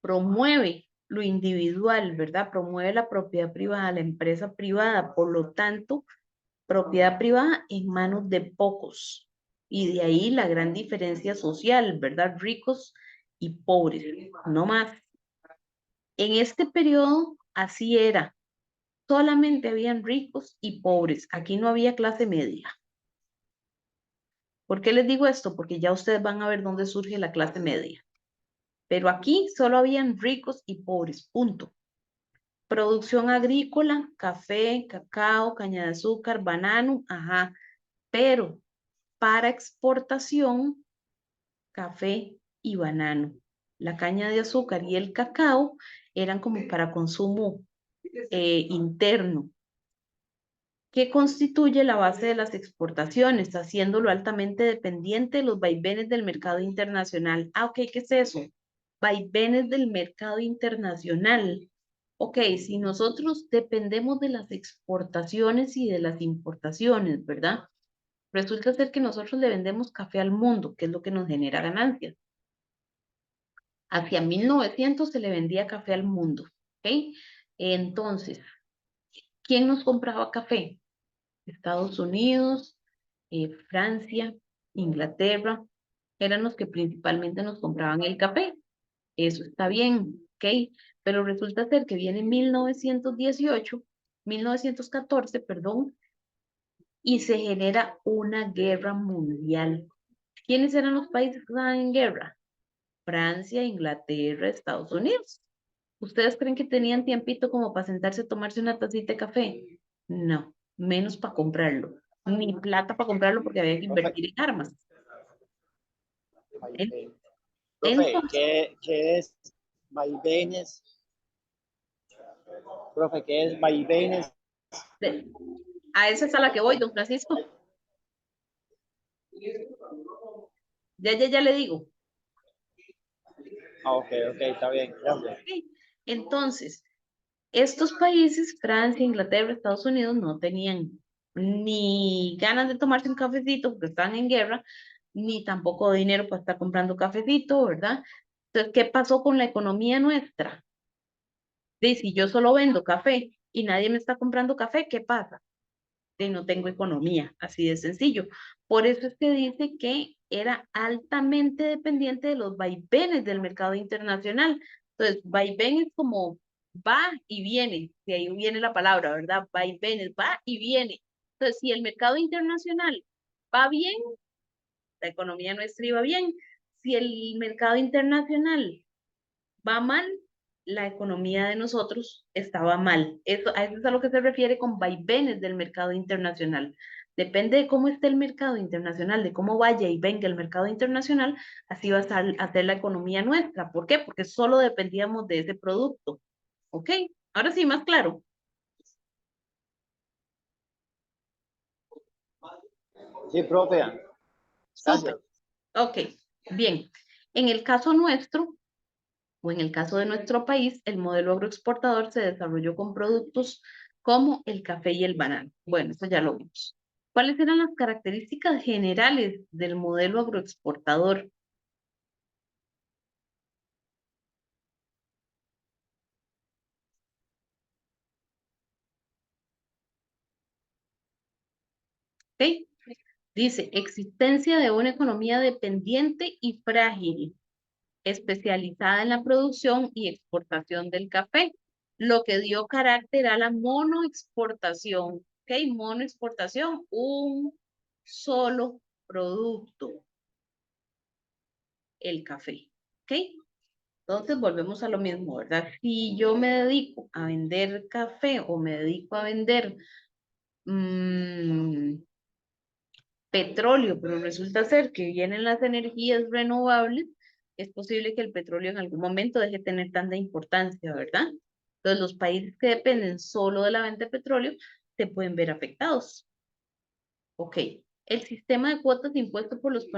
promueve lo individual, ¿verdad? Promueve la propiedad privada, la empresa privada. Por lo tanto, propiedad privada en manos de pocos. Y de ahí la gran diferencia social, ¿verdad? Ricos y pobres, no más. En este periodo así era. Solamente habían ricos y pobres. Aquí no había clase media. ¿Por qué les digo esto? Porque ya ustedes van a ver dónde surge la clase media. Pero aquí solo habían ricos y pobres, punto. Producción agrícola, café, cacao, caña de azúcar, banano, ajá. Pero para exportación, café y banano. La caña de azúcar y el cacao eran como para consumo interno. ¿Qué constituye la base de las exportaciones, haciéndolo altamente dependiente de los vaivenes del mercado internacional? Ah, ok, ¿qué es eso? Vaivenes del mercado internacional. Ok, si nosotros dependemos de las exportaciones y de las importaciones, ¿verdad? Resulta ser que nosotros le vendemos café al mundo, que es lo que nos genera ganancias. Hacia 1900 se le vendía café al mundo, ¿ok? Entonces, ¿quién nos compraba café? Estados Unidos, Francia, Inglaterra, eran los que principalmente nos compraban el café. Eso está bien, ¿ok? Pero resulta ser que viene 1914, perdón, y se genera una guerra mundial. ¿Quiénes eran los países que estaban en guerra? Francia, Inglaterra, Estados Unidos. ¿Ustedes creen que tenían tiempito como para sentarse a tomarse una tacita de café? No, menos para comprarlo. Ni plata para comprarlo porque había que invertir en armas. Profe, Entonces, ¿qué es vaivenes? Profe, ¿qué es vaivenes? a esa es a la que voy, don Francisco. Ya le digo. Ah, ok, está bien, gracias. Ok. Entonces, estos países, Francia, Inglaterra, Estados Unidos, no tenían ni ganas de tomarse un cafecito porque estaban en guerra, ni tampoco dinero para estar comprando cafecito, ¿verdad? Entonces, ¿qué pasó con la economía nuestra? Si yo solo vendo café y nadie me está comprando café, ¿qué pasa? No tengo economía, así de sencillo. Por eso es que dice que era altamente dependiente de los vaivenes del mercado internacional. Entonces, vaivén es como va y viene, de ahí viene la palabra, ¿verdad? Vaivenes, va y viene. Entonces, si el mercado internacional va bien, la economía nuestra iba bien. Si el mercado internacional va mal, la economía de nosotros estaba mal. A eso es a lo que se refiere con vaivenes del mercado internacional. Depende de cómo esté el mercado internacional, de cómo vaya y venga el mercado internacional, así va a ser la economía nuestra. ¿Por qué? Porque solo dependíamos de ese producto. ¿Ok? Ahora sí, más claro. Sí, profe, Súper. gracias. Ok, bien. En el caso nuestro, o en el caso de nuestro país, el modelo agroexportador se desarrolló con productos como el café y el banano. Bueno, eso ya lo vimos. ¿Cuáles eran las características generales del modelo agroexportador? ¿Ok? Dice, existencia de una economía dependiente y frágil, especializada en la producción y exportación del café, lo que dio carácter a la monoexportación. ¿Ok? Monoexportación, un solo producto, el café. ¿Ok? Entonces volvemos a lo mismo, ¿verdad? Si yo me dedico a vender café o me dedico a vender petróleo, pero resulta ser que vienen las energías renovables, es posible que el petróleo en algún momento deje de tener tanta importancia, ¿verdad? Entonces los países que dependen solo de la venta de petróleo se pueden ver afectados. Ok, el sistema de cuotas impuesto por los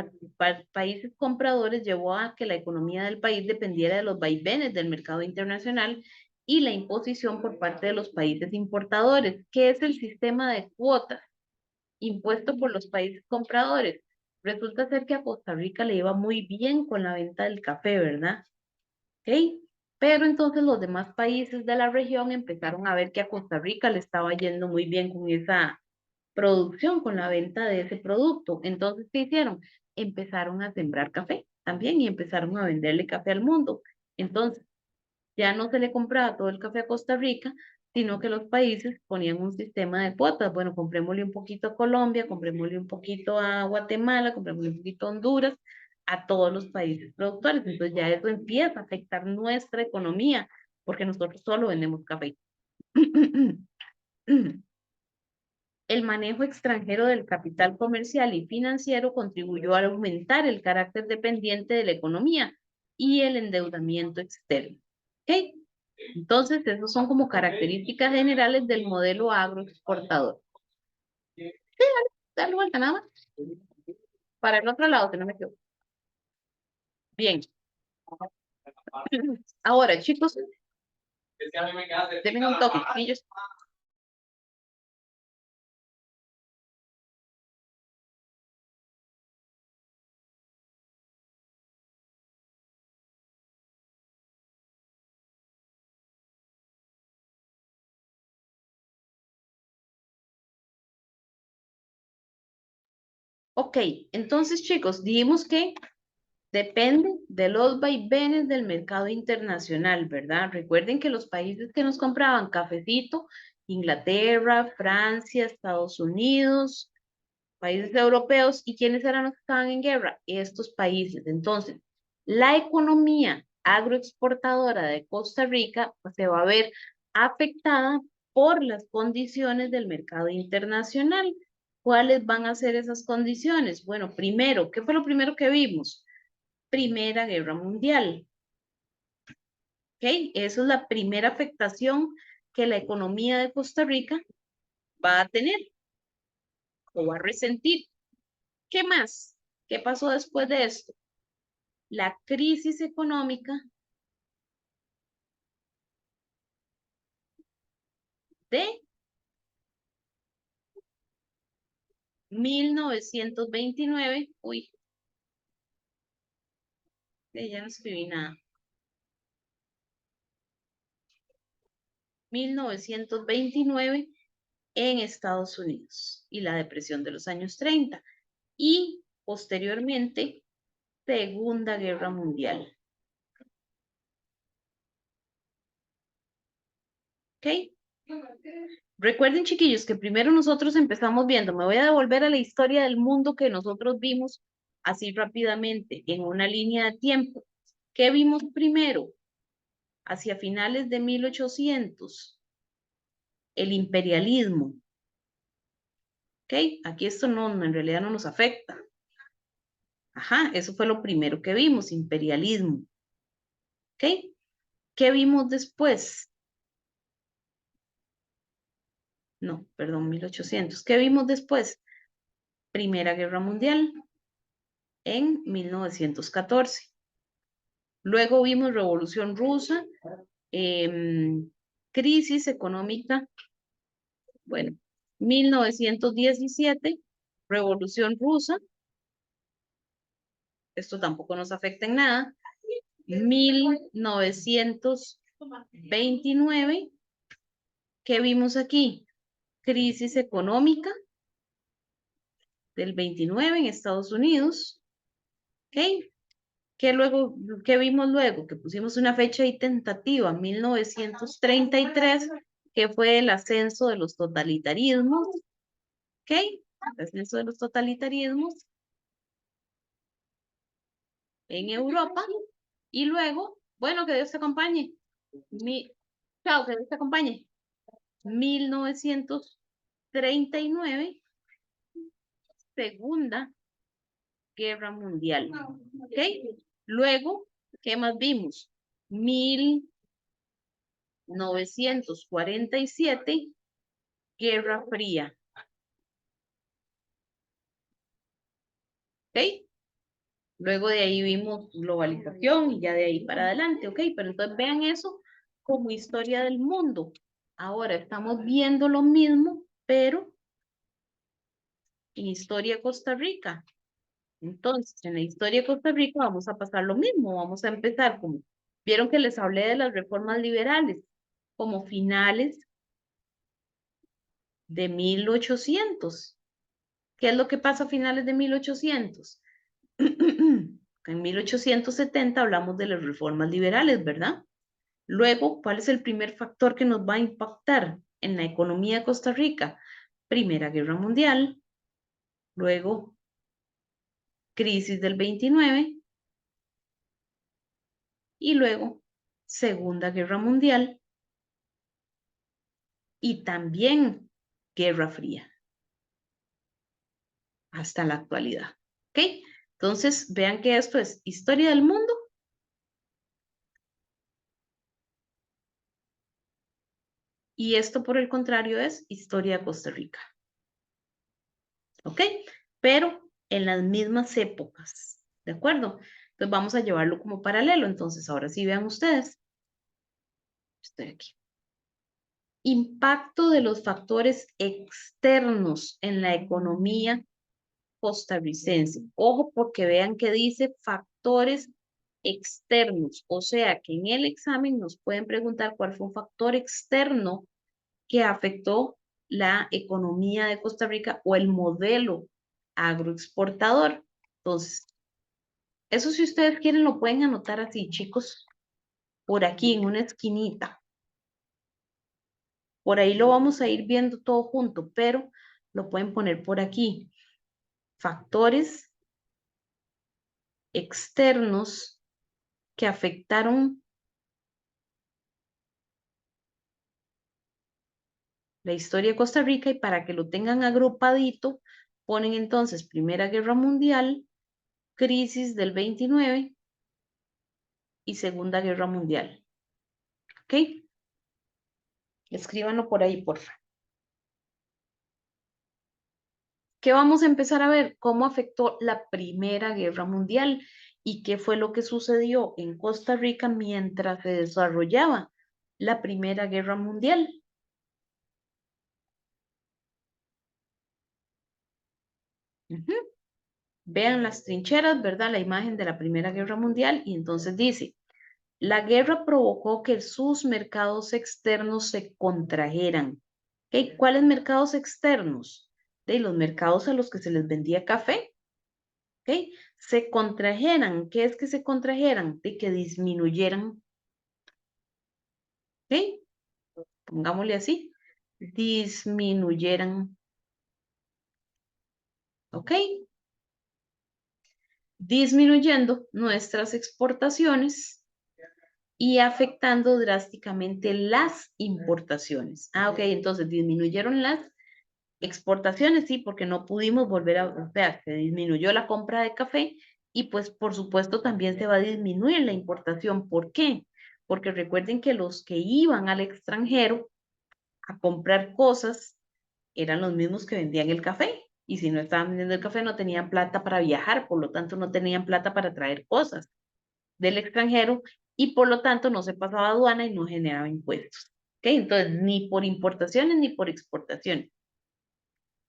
países compradores llevó a que la economía del país dependiera de los vaivenes del mercado internacional y la imposición por parte de los países importadores. ¿Qué es el sistema de cuotas impuesto por los países compradores? Resulta ser que a Costa Rica le iba muy bien con la venta del café, ¿verdad? Ok, pero entonces los demás países de la región empezaron a ver que a Costa Rica le estaba yendo muy bien con esa producción, con la venta de ese producto. Entonces, ¿qué hicieron? Empezaron a sembrar café. también y empezaron a venderle café al mundo. Entonces, ya no se le compraba todo el café a Costa Rica, sino que los países ponían un sistema de cuotas. Bueno, comprémosle un poquito a Colombia, comprémosle un poquito a Guatemala, comprémosle un poquito a Honduras, a todos los países productores. Entonces ya eso empieza a afectar nuestra economía, porque nosotros solo vendemos café. El manejo extranjero del capital comercial y financiero contribuyó a aumentar el carácter dependiente de la economía y el endeudamiento externo. ¿Ok? Entonces, esos son como características generales del modelo agroexportador. Sí, dale vuelta nada más. Para el otro lado, que no me equivoco. Bien. Ahora, chicos, denme un toque, chiquillos. Ok, entonces, chicos, dijimos que depende de los vaivenes del mercado internacional, ¿verdad? Recuerden que los países que nos compraban cafecito, Inglaterra, Francia, Estados Unidos, países europeos, ¿y quiénes eran los que estaban en guerra? Estos países. Entonces, la economía agroexportadora de Costa Rica pues, se va a ver afectada por las condiciones del mercado internacional. ¿Cuáles van a ser esas condiciones? Bueno, primero, ¿qué fue lo primero que vimos? Primera Guerra Mundial. ¿Ok? Esa es la primera afectación que la economía de Costa Rica va a tener o va a resentir. ¿Qué más? ¿Qué pasó después de esto? La crisis económica de 1929. Uy, ya no escribí nada. 1929 en Estados Unidos y la depresión de los años 30. Y posteriormente, Segunda Guerra Mundial. ¿Ok? Recuerden, chiquillos, que primero nosotros empezamos viendo, me voy a devolver a la historia del mundo que nosotros vimos así rápidamente, en una línea de tiempo. ¿Qué vimos primero? Hacia finales de 1800, el imperialismo. ¿Ok? Aquí esto no, en realidad no nos afecta. Ajá, eso fue lo primero que vimos, imperialismo. ¿Ok? ¿Qué vimos después? No, perdón, 1800. ¿Qué vimos después? Primera Guerra Mundial en 1914. Luego vimos Revolución Rusa, crisis económica, bueno, 1917, Revolución Rusa, esto tampoco nos afecta en nada, 1929, ¿qué vimos aquí? Crisis económica del 29 en Estados Unidos, ¿ok? ¿Qué vimos luego? Que pusimos una fecha ahí tentativa, 1933, que fue el ascenso de los totalitarismos, ¿ok? El ascenso de los totalitarismos en Europa. Y luego, bueno, que Dios te acompañe. Chao, que Dios te acompañe. 1939, Segunda Guerra Mundial. ¿Ok? Luego, ¿qué más vimos? 1947, Guerra Fría. ¿Ok? Luego de ahí vimos globalización y ya de ahí para adelante, ¿ok? Pero entonces vean eso como historia del mundo. Ahora estamos viendo lo mismo, pero en historia Costa Rica. Entonces, en la historia de Costa Rica vamos a pasar lo mismo, vamos a empezar como, vieron que les hablé de las reformas liberales, como finales de 1800. ¿Qué es lo que pasa a finales de 1800? En 1870 hablamos de las reformas liberales, ¿verdad? Luego, ¿cuál es el primer factor que nos va a impactar en la economía de Costa Rica? Primera Guerra Mundial, luego crisis del 29 y luego Segunda Guerra Mundial y también Guerra Fría hasta la actualidad. ¿Ok? Entonces, vean que esto es historia del mundo y esto, por el contrario, es historia de Costa Rica. ¿Ok? Pero en las mismas épocas, ¿de acuerdo? Entonces vamos a llevarlo como paralelo. Entonces, ahora sí vean ustedes. Estoy aquí. Impacto de los factores externos en la economía costarricense. Ojo, porque vean que dice factores externos. O sea, que en el examen nos pueden preguntar cuál fue un factor externo que afectó la economía de Costa Rica o el modelo agroexportador. Entonces, eso si ustedes quieren lo pueden anotar así, chicos, por aquí en una esquinita. Por ahí lo vamos a ir viendo todo junto, pero lo pueden poner por aquí. Factores externos que afectaron la historia de Costa Rica y para que lo tengan agrupadito, ponen entonces Primera Guerra Mundial, crisis del 29 y Segunda Guerra Mundial. ¿Ok? Escríbanlo por ahí, por favor. ¿Qué vamos a empezar a ver? ¿Cómo afectó la Primera Guerra Mundial? ¿Y qué fue lo que sucedió en Costa Rica mientras se desarrollaba la Primera Guerra Mundial? Ujú. Vean las trincheras, ¿verdad? La imagen de la Primera Guerra Mundial y entonces dice, la guerra provocó que sus mercados externos se contrajeran. ¿Ok? ¿Cuáles mercados externos? De los mercados a los que se les vendía café. ¿Ok? Se contrajeran. ¿Qué es que se contrajeran? De que disminuyeran. ¿Ok? Pongámosle así. Disminuyeran. ¿Ok? Disminuyendo nuestras exportaciones y afectando drásticamente las importaciones. Ah, ok, entonces disminuyeron las exportaciones, sí, porque no pudimos volver a, o sea, se disminuyó la compra de café y pues por supuesto también se va a disminuir la importación. ¿Por qué? Porque recuerden que los que iban al extranjero a comprar cosas eran los mismos que vendían el café. Y si no estaban vendiendo el café, no tenían plata para viajar, por lo tanto no tenían plata para traer cosas del extranjero y por lo tanto no se pasaba aduana y no generaba impuestos. ¿Ok? Entonces, ni por importaciones ni por exportaciones.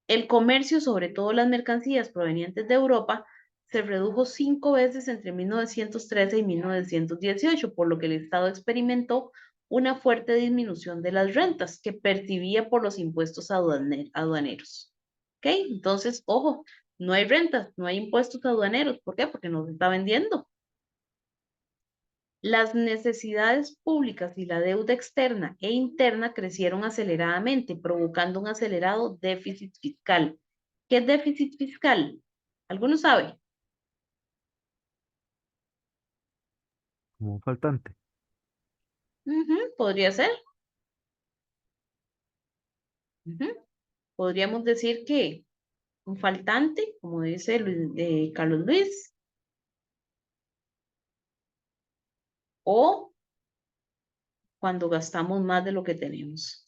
El comercio, sobre todo las mercancías provenientes de Europa, se redujo 5 veces entre 1913 y 1918, por lo que el Estado experimentó una fuerte disminución de las rentas que percibía por los impuestos aduaneros. ¿Ok? Entonces, ojo, no hay rentas, no hay impuestos aduaneros. ¿Por qué? Porque no se está vendiendo. Las necesidades públicas y la deuda externa e interna crecieron aceleradamente, provocando un acelerado déficit fiscal. ¿Qué es déficit fiscal? ¿Alguno sabe? como un faltante. Ujú, podría ser. Ujú. Podríamos decir que un faltante, como dice Carlos Luis, o cuando gastamos más de lo que tenemos.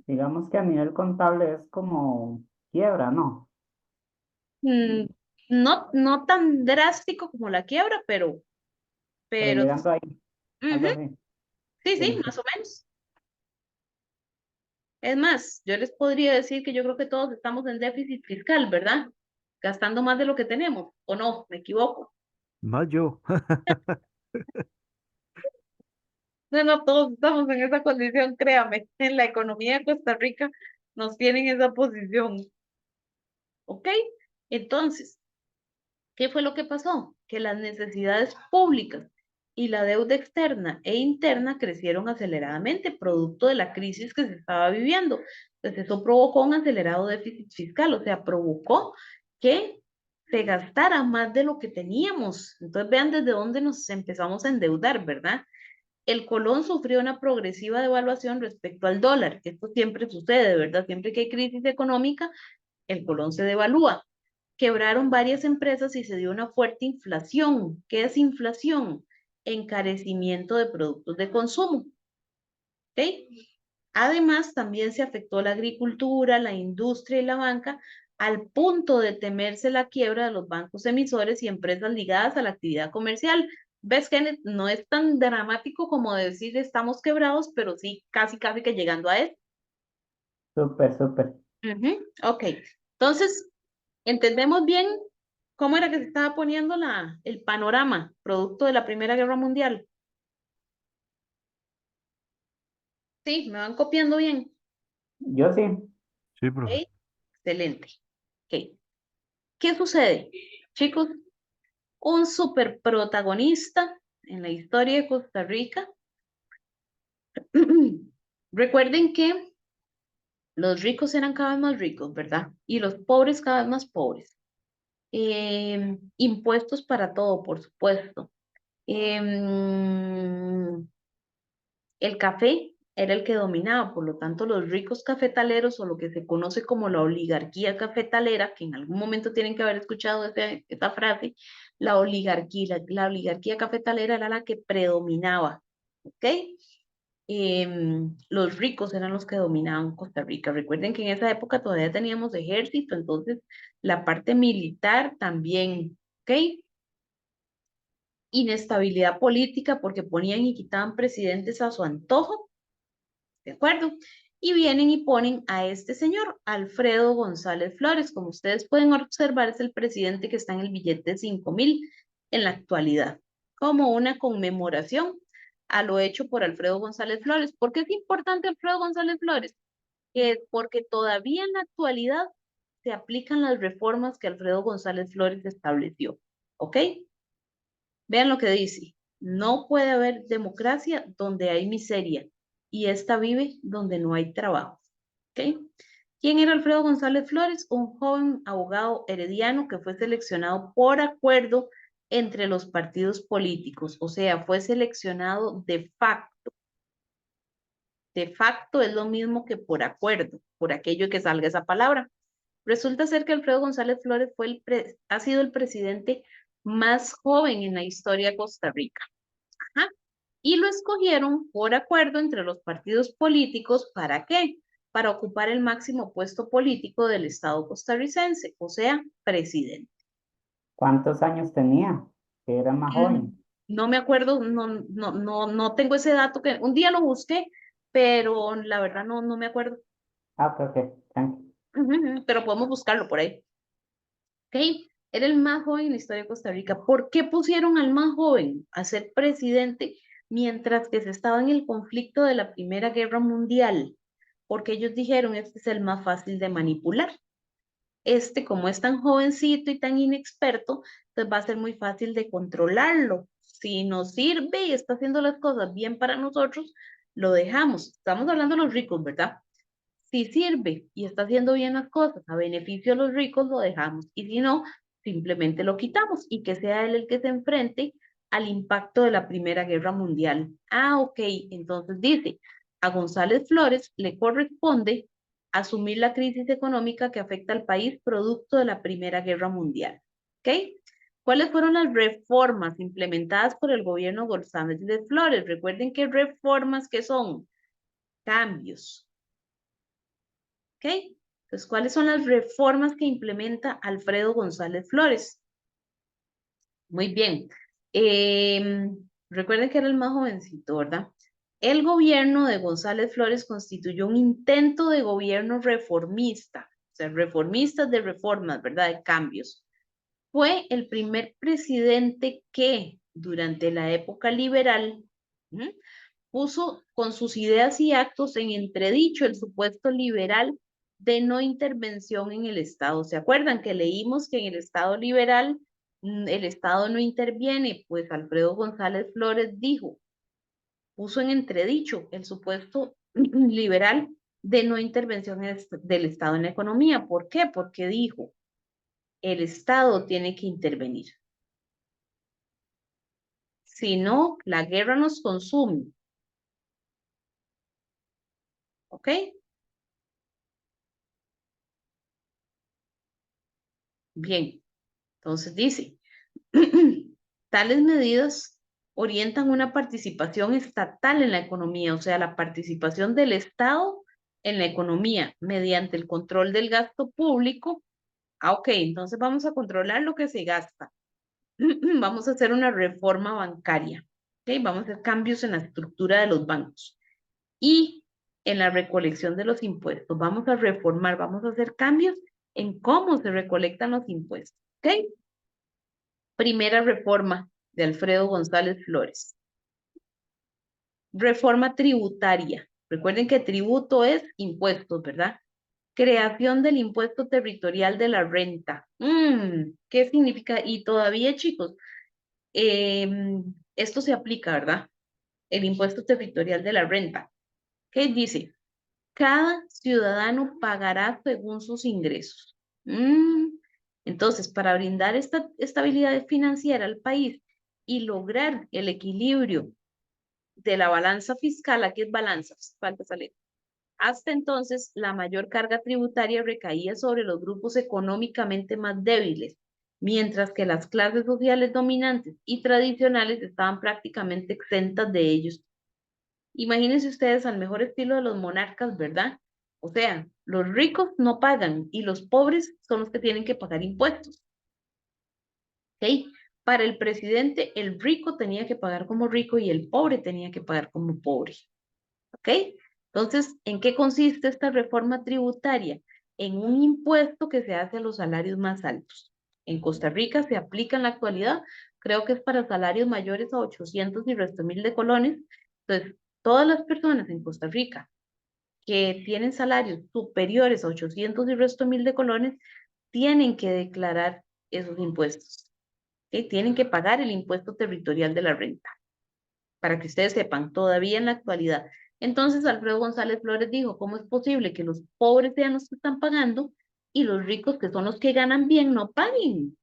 Digamos que a nivel contable es como quiebra, ¿no? Mm, no, no tan drástico como la quiebra, Pero pero, llegando ahí, algo ujú, así. sí, sí, Entiendo. más o menos. Es más, yo les podría decir que yo creo que todos estamos en déficit fiscal, ¿verdad? Gastando más de lo que tenemos, ¿o no? Me equivoco. Más yo. No, no, todos estamos en esa condición, créame. En la economía de Costa Rica nos tienen esa posición. ¿ok? Entonces, ¿qué fue lo que pasó? Que las necesidades públicas y la deuda externa e interna crecieron aceleradamente, producto de la crisis que se estaba viviendo. Entonces, eso provocó un acelerado déficit fiscal, o sea, provocó que se gastara más de lo que teníamos. Entonces, vean desde dónde nos empezamos a endeudar, ¿verdad? El colón sufrió una progresiva devaluación respecto al dólar. Esto siempre sucede, ¿verdad? Siempre que hay crisis económica, el colón se devalúa. Quebraron varias empresas y se dio una fuerte inflación. ¿Qué es inflación? Encarecimiento de productos de consumo. ¿Ok? Además, también se afectó la agricultura, la industria y la banca, al punto de temerse la quiebra de los bancos emisores y empresas ligadas a la actividad comercial. ¿Ves, Kenneth? No es tan dramático como decir estamos quebrados, pero sí casi que llegando a eso. Súper, súper. Ok, entonces, ¿entendemos bien cómo era que se estaba poniendo el panorama producto de la Primera Guerra Mundial? Sí, me van copiando bien. Yo sí. Sí, Ok, profe. excelente. Ok, ¿qué sucede? Chicos, un super protagonista en la historia de Costa Rica. Recuerden que los ricos eran cada vez más ricos, ¿verdad? Y los pobres cada vez más pobres. Impuestos para todo, por supuesto. Em, el café era el que dominaba, por lo tanto los ricos cafetaleros o lo que se conoce como la oligarquía cafetalera, que en algún momento tienen que haber escuchado esta frase, la oligarquía cafetalera era la que predominaba, ¿ok? Los ricos eran los que dominaban Costa Rica. Recuerden que en esa época todavía teníamos ejército, entonces la parte militar también, ¿ok? Inestabilidad política porque ponían y quitaban presidentes a su antojo, ¿de acuerdo? Y vienen y ponen a este señor, Alfredo González Flores. Como ustedes pueden observar, es el presidente que está en el billete 5.000 en la actualidad, como una conmemoración a lo hecho por Alfredo González Flores. ¿Por qué es importante Alfredo González Flores? Porque todavía en la actualidad se aplican las reformas que Alfredo González Flores estableció, ¿ok? Vean lo que dice. No puede haber democracia donde hay miseria y esta vive donde no hay trabajo. ¿Ok? ¿Quién era Alfredo González Flores? Un joven abogado herediano que fue seleccionado por acuerdo entre los partidos políticos, o sea, fue seleccionado de facto. De facto es lo mismo que por acuerdo, por aquello que salga esa palabra. Resulta ser que Alfredo González Flores ha sido el presidente más joven en la historia de Costa Rica. Ajá. Y lo escogieron por acuerdo entre los partidos políticos. ¿Para qué? Para ocupar el máximo puesto político del Estado costarricense, o sea, presidente. ¿Cuántos años tenía? Que era más Mm, joven. No me acuerdo, no tengo ese dato que un día lo busqué, pero la verdad no me acuerdo. Ah, ok, ok, tranqui. Pero podemos buscarlo por ahí. ¿Ok? Era el más joven en la historia de Costa Rica. ¿Por qué pusieron al más joven a ser presidente mientras que se estaba en el conflicto de la Primera Guerra Mundial? Porque ellos dijeron, este es el más fácil de manipular. Este, como es tan jovencito y tan inexperto, pues va a ser muy fácil de controlarlo. Si nos sirve y está haciendo las cosas bien para nosotros, lo dejamos. Estamos hablando de los ricos, ¿verdad? Si sirve y está haciendo bien las cosas a beneficio de los ricos, lo dejamos. Y si no, simplemente lo quitamos y que sea él el que se enfrente al impacto de la Primera Guerra Mundial. Ah, ok. Entonces dice, a González Flores le corresponde asumir la crisis económica que afecta al país producto de la Primera Guerra Mundial. ¿Ok? ¿Cuáles fueron las reformas implementadas por el gobierno González de Flores? Recuerden que reformas que son cambios. ¿Ok? Entonces, ¿cuáles son las reformas que implementa Alfredo González Flores? Muy bien. Recuerden que era el más jovencito, ¿verdad? El gobierno de González Flores constituyó un intento de gobierno reformista, o sea, reformistas de reformas, ¿verdad? De cambios. Fue el primer presidente que, durante la época liberal, puso con sus ideas y actos en entredicho el supuesto liberal de no intervención en el Estado. ¿Se acuerdan que leímos que en el Estado liberal el Estado no interviene? Pues Alfredo González Flores puso en entredicho el supuesto liberal de no intervención del Estado en la economía. ¿Por qué? Porque dijo, el Estado tiene que intervenir. Si no, la guerra nos consume. ¿Ok? Bien, entonces dice, tales medidas orientan una participación estatal en la economía, o sea, la participación del Estado en la economía mediante el control del gasto público. Ok, entonces vamos a controlar lo que se gasta. Vamos a hacer una reforma bancaria. Ok, vamos a hacer cambios en la estructura de los bancos y en la recolección de los impuestos. Vamos a reformar, vamos a hacer cambios en cómo se recolectan los impuestos. ¿Ok? Primera reforma de Alfredo González Flores. Reforma tributaria. Recuerden que tributo es impuestos, ¿verdad? Creación del impuesto territorial de la renta. ¿Qué significa? Y todavía, chicos, esto se aplica, ¿verdad? El impuesto territorial de la renta. ¿Qué dice? Cada ciudadano pagará según sus ingresos. Entonces, para brindar esta estabilidad financiera al país y lograr el equilibrio de la balanza fiscal, aquí es balanza, falta salir. Hasta entonces, la mayor carga tributaria recaía sobre los grupos económicamente más débiles, mientras que las clases sociales dominantes y tradicionales estaban prácticamente exentas de ellos. Imagínense ustedes al mejor estilo de los monarcas, ¿verdad? O sea, los ricos no pagan y los pobres son los que tienen que pagar impuestos. ¿Ok? Para el presidente, el rico tenía que pagar como rico y el pobre tenía que pagar como pobre. ¿Ok? Entonces, ¿en qué consiste esta reforma tributaria? En un impuesto que se hace a los salarios más altos. En Costa Rica se aplica en la actualidad, creo que es para salarios mayores a 800 y resto mil de colones. Entonces, todas las personas en Costa Rica que tienen salarios superiores a 800 y resto mil de colones tienen que declarar esos impuestos. ¿Ok? Tienen que pagar el impuesto territorial de la renta. Para que ustedes sepan, todavía en la actualidad. Entonces, Alfredo González Flores dijo, ¿cómo es posible que los pobres sean los que están pagando y los ricos, que son los que ganan bien, no paguen?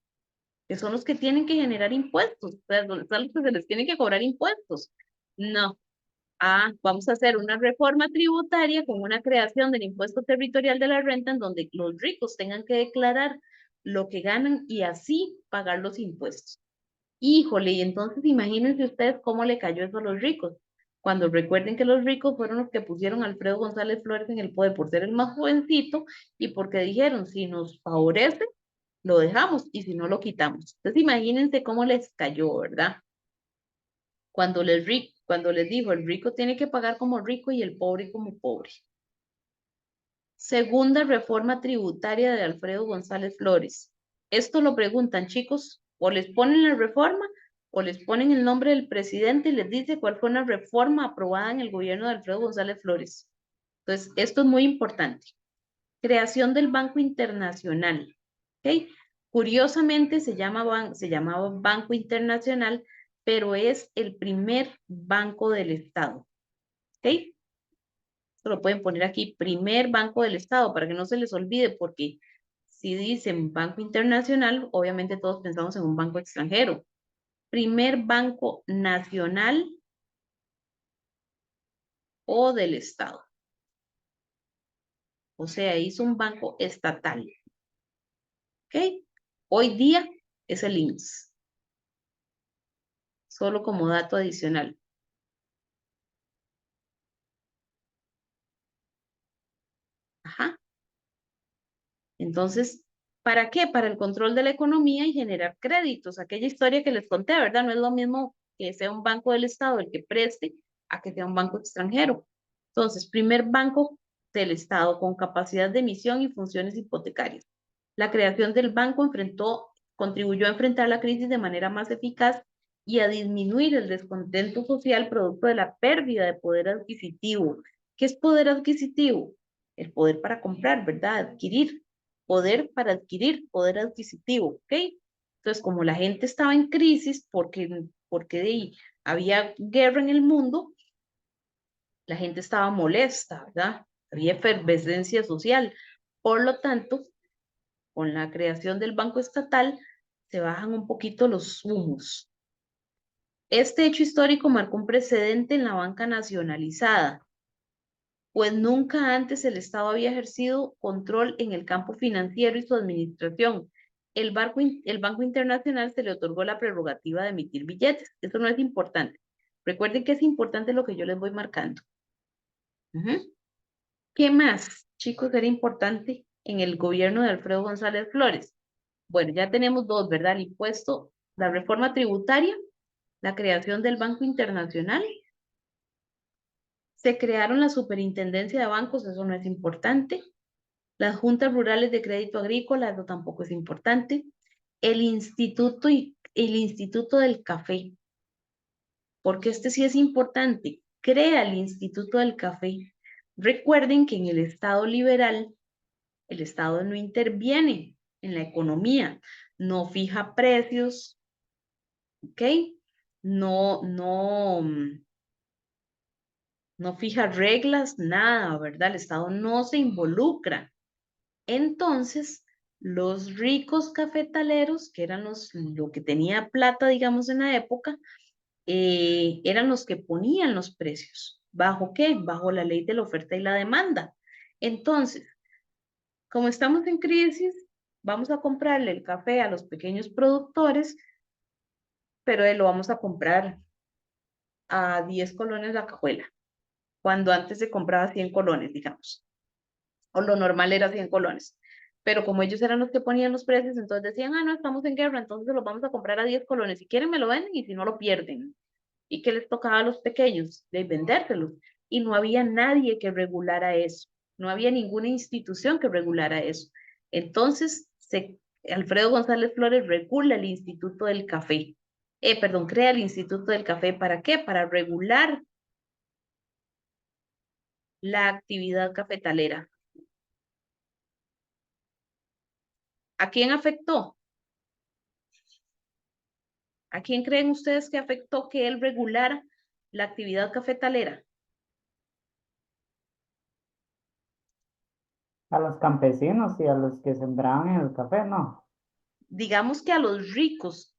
Que son los que tienen que generar impuestos, o sea, son los que se les tienen que cobrar impuestos. No. Vamos a hacer una reforma tributaria con una creación del impuesto territorial de la renta en donde los ricos tengan que declarar lo que ganan y así pagar los impuestos. Híjole, y entonces imagínense ustedes cómo le cayó eso a los ricos. Cuando recuerden que los ricos fueron los que pusieron a Alfredo González Flores en el poder por ser el más jovencito y porque dijeron, si nos favorece, lo dejamos y si no, lo quitamos. Entonces imagínense cómo les cayó, ¿verdad? Cuando les dijo, el rico tiene que pagar como rico y el pobre como pobre. Segunda reforma tributaria de Alfredo González Flores. Esto lo preguntan, chicos, o les ponen la reforma o les ponen el nombre del presidente y les dice cuál fue una reforma aprobada en el gobierno de Alfredo González Flores. Entonces, esto es muy importante. Creación del Banco Internacional. ¿Okay? Curiosamente se llamaba Banco Internacional, pero es el primer banco del Estado. ¿Ok? Esto lo pueden poner aquí, primer banco del Estado, para que no se les olvide, porque si dicen Banco Internacional, obviamente todos pensamos en un banco extranjero. Primer banco nacional o del Estado. O sea, hizo un banco estatal. ¿Ok? Hoy día es el INSS. Solo como dato adicional. Ajá. Entonces, ¿para qué? Para el control de la economía y generar créditos. Aquella historia que les conté, ¿verdad? No es lo mismo que sea un banco del Estado el que preste a que sea un banco extranjero. Entonces, primer banco del Estado con capacidad de emisión y funciones hipotecarias. La creación del banco contribuyó a enfrentar la crisis de manera más eficaz y a disminuir el descontento social producto de la pérdida de poder adquisitivo. ¿Qué es poder adquisitivo? el poder para comprar, ¿verdad? Adquirir, poder para adquirir, poder adquisitivo, ¿ok? Entonces, como la gente estaba en crisis porque había guerra en el mundo, la gente estaba molesta, ¿verdad? Había efervescencia social. Por lo tanto, con la creación del Banco Estatal, se bajan un poquito los humos. Este hecho histórico marcó un precedente en la banca nacionalizada, pues nunca antes el Estado había ejercido control en el campo financiero y su administración. El Banco Internacional se le otorgó la prerrogativa de emitir billetes. Eso no es importante. Recuerden que es importante lo que yo les voy marcando. ¿Qué más, chicos, era importante en el gobierno de Alfredo González Flores? Bueno, ya tenemos dos, ¿verdad? El impuesto, la reforma tributaria, la creación del Banco Internacional. Se crearon la superintendencia de bancos, eso no es importante. Las juntas rurales de crédito agrícola, eso tampoco es importante. El instituto del café, porque este sí es importante. Crea el Instituto del Café. Recuerden que en el Estado liberal, el Estado no interviene en la economía, no fija precios, ¿ok? No fija reglas, nada, ¿verdad? El Estado no se involucra. Entonces, los ricos cafetaleros, que eran lo que tenía plata, digamos, en la época, eran los que ponían los precios. ¿Bajo qué? Bajo la ley de la oferta y la demanda. Entonces, como estamos en crisis, vamos a comprarle el café a los pequeños productores, pero lo vamos a comprar a 10 colones la cajuela, cuando antes se compraba 100 colones, digamos, o lo normal era 100 colones. Pero como ellos eran los que ponían los precios, entonces decían, no, estamos en guerra, entonces los vamos a comprar a 10 colones. Si quieren me lo venden y si no lo pierden. ¿Y qué les tocaba a los pequeños? De vendérselos. Y no había nadie que regulara eso. No había ninguna institución que regulara eso. Entonces, Alfredo González Flores regula el Instituto del Café. Crea el Instituto del Café. ¿Para qué? Para regular la actividad cafetalera. ¿A quién afectó? ¿A quién creen ustedes que afectó que él regulara la actividad cafetalera? A los campesinos y a los que sembraban el café, no. Digamos que a los ricos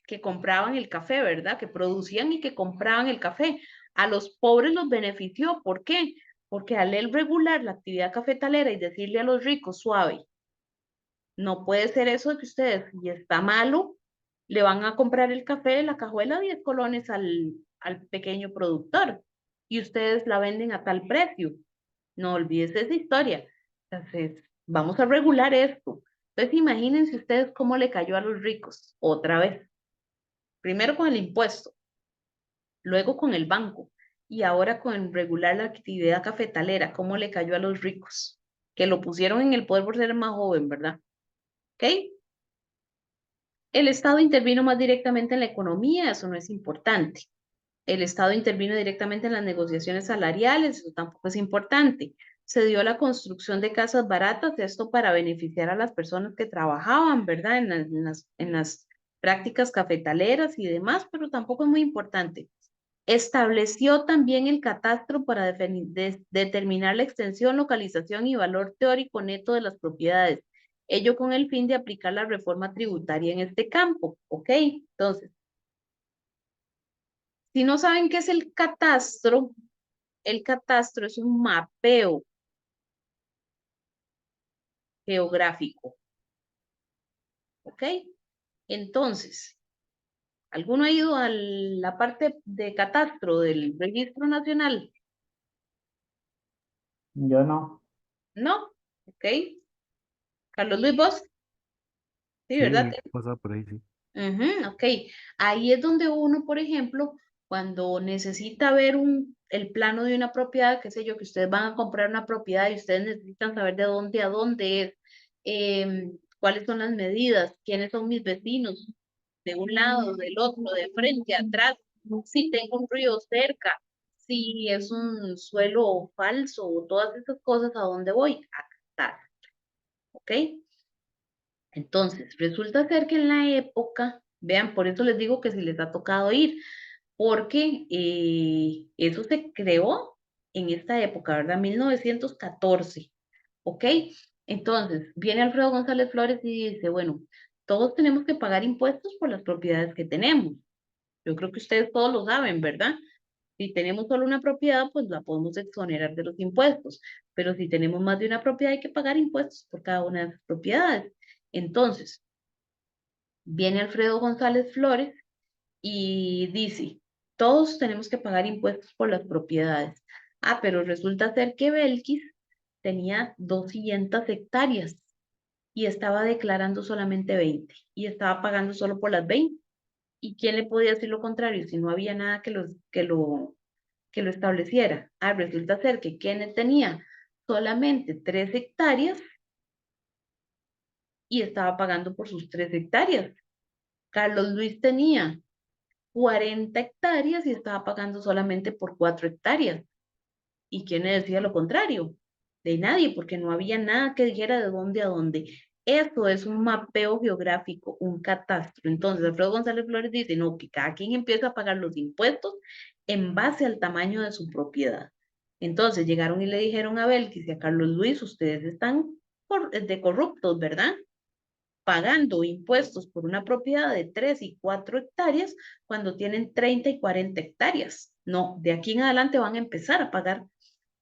que compraban el café, ¿verdad? Que producían y que compraban el café. A los pobres los benefició. ¿Por qué? Porque al él regular la actividad cafetalera y decirle a los ricos, suave, no puede ser eso de que ustedes, si está malo, le van a comprar el café de la cajuela 10 colones al pequeño productor y ustedes la venden a tal precio. No olvides esa historia. Entonces, vamos a regular esto. Entonces, imagínense ustedes cómo le cayó a los ricos otra vez. Primero con el impuesto, luego con el banco y ahora con regular la actividad cafetalera, cómo le cayó a los ricos, que lo pusieron en el poder por ser más joven, ¿verdad? ¿Ok? El Estado intervino más directamente en la economía, eso no es importante. El Estado intervino directamente en las negociaciones salariales, eso tampoco es importante. Se dio la construcción de casas baratas, esto para beneficiar a las personas que trabajaban, ¿verdad? En las prácticas cafetaleras y demás, pero tampoco es muy importante. Estableció también el catastro para determinar la extensión, localización y valor teórico neto de las propiedades. Ello con el fin de aplicar la reforma tributaria en este campo, ¿ok? Entonces, si no saben qué es el catastro es un mapeo geográfico, ¿ok? Entonces, ¿alguno ha ido a la parte de catastro del Registro Nacional? Yo no. ¿No? ¿Ok? Carlos Luis, ¿vos? Sí, ¿verdad? Sí, pasa por ahí, sí. Ok, ahí es donde uno, por ejemplo, cuando necesita ver el plano de una propiedad, qué sé yo, que ustedes van a comprar una propiedad y ustedes necesitan saber de dónde a dónde es, cuáles son las medidas, quiénes son mis vecinos, de un lado, del otro, de frente, atrás, si tengo un río cerca, si es un suelo falso o todas esas cosas, ¿a dónde voy? A catastro, ¿ok? Entonces, resulta ser que en la época, vean, por eso les digo que si les ha tocado ir, porque eso se creó en esta época, ¿verdad? 1914, ¿ok? Entonces, viene Alfredo González Flores y dice, bueno, todos tenemos que pagar impuestos por las propiedades que tenemos. Yo creo que ustedes todos lo saben, ¿verdad? Si tenemos solo una propiedad, pues la podemos exonerar de los impuestos, pero si tenemos más de una propiedad, hay que pagar impuestos por cada una de esas propiedades. Entonces, viene Alfredo González Flores y dice, todos tenemos que pagar impuestos por las propiedades. Ah, pero resulta ser que Belkis tenía 200 hectáreas y estaba declarando solamente 20 y estaba pagando solo por las 20. ¿Y quién le podía decir lo contrario si no había nada que lo estableciera? Ah, resulta ser que Kenneth tenía solamente 3 hectáreas y estaba pagando por sus 3 hectáreas. Carlos Luis tenía 40 hectáreas y estaba pagando solamente por 4 hectáreas. ¿Y quién le decía lo contrario? De nadie, porque no había nada que dijera de dónde a dónde. Esto es un mapeo geográfico, un catastro. Entonces, Alfredo González Flores dice, no, que cada quien empieza a pagar los impuestos en base al tamaño de su propiedad. Entonces, llegaron y le dijeron a Belkis y a Carlos Luis, ustedes están de corruptos, ¿verdad? Pagando impuestos por una propiedad de 3 y 4 hectáreas cuando tienen 30 y 40 hectáreas. No, de aquí en adelante van a empezar a pagar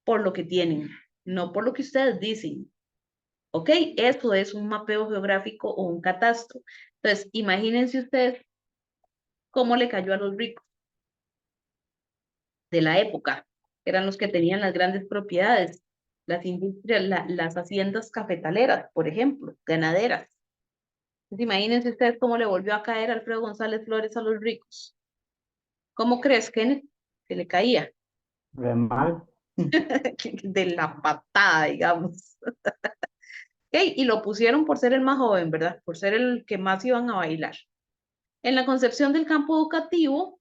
por lo que tienen, no por lo que ustedes dicen. ¿Ok? Eso es un mapeo geográfico o un catastro. Entonces, imagínense ustedes cómo le cayó a los ricos de la época, que eran los que tenían las grandes propiedades, las industrias, las haciendas cafetaleras, por ejemplo, ganaderas. Entonces, imagínense ustedes cómo le volvió a caer Alfredo González Flores a los ricos. ¿Cómo crees, Kenneth? Que le caía Re mal. de la patada, digamos. Okay, y lo pusieron por ser el más joven, ¿verdad? Por ser el que más iban a bailar. En la concepción del campo educativo,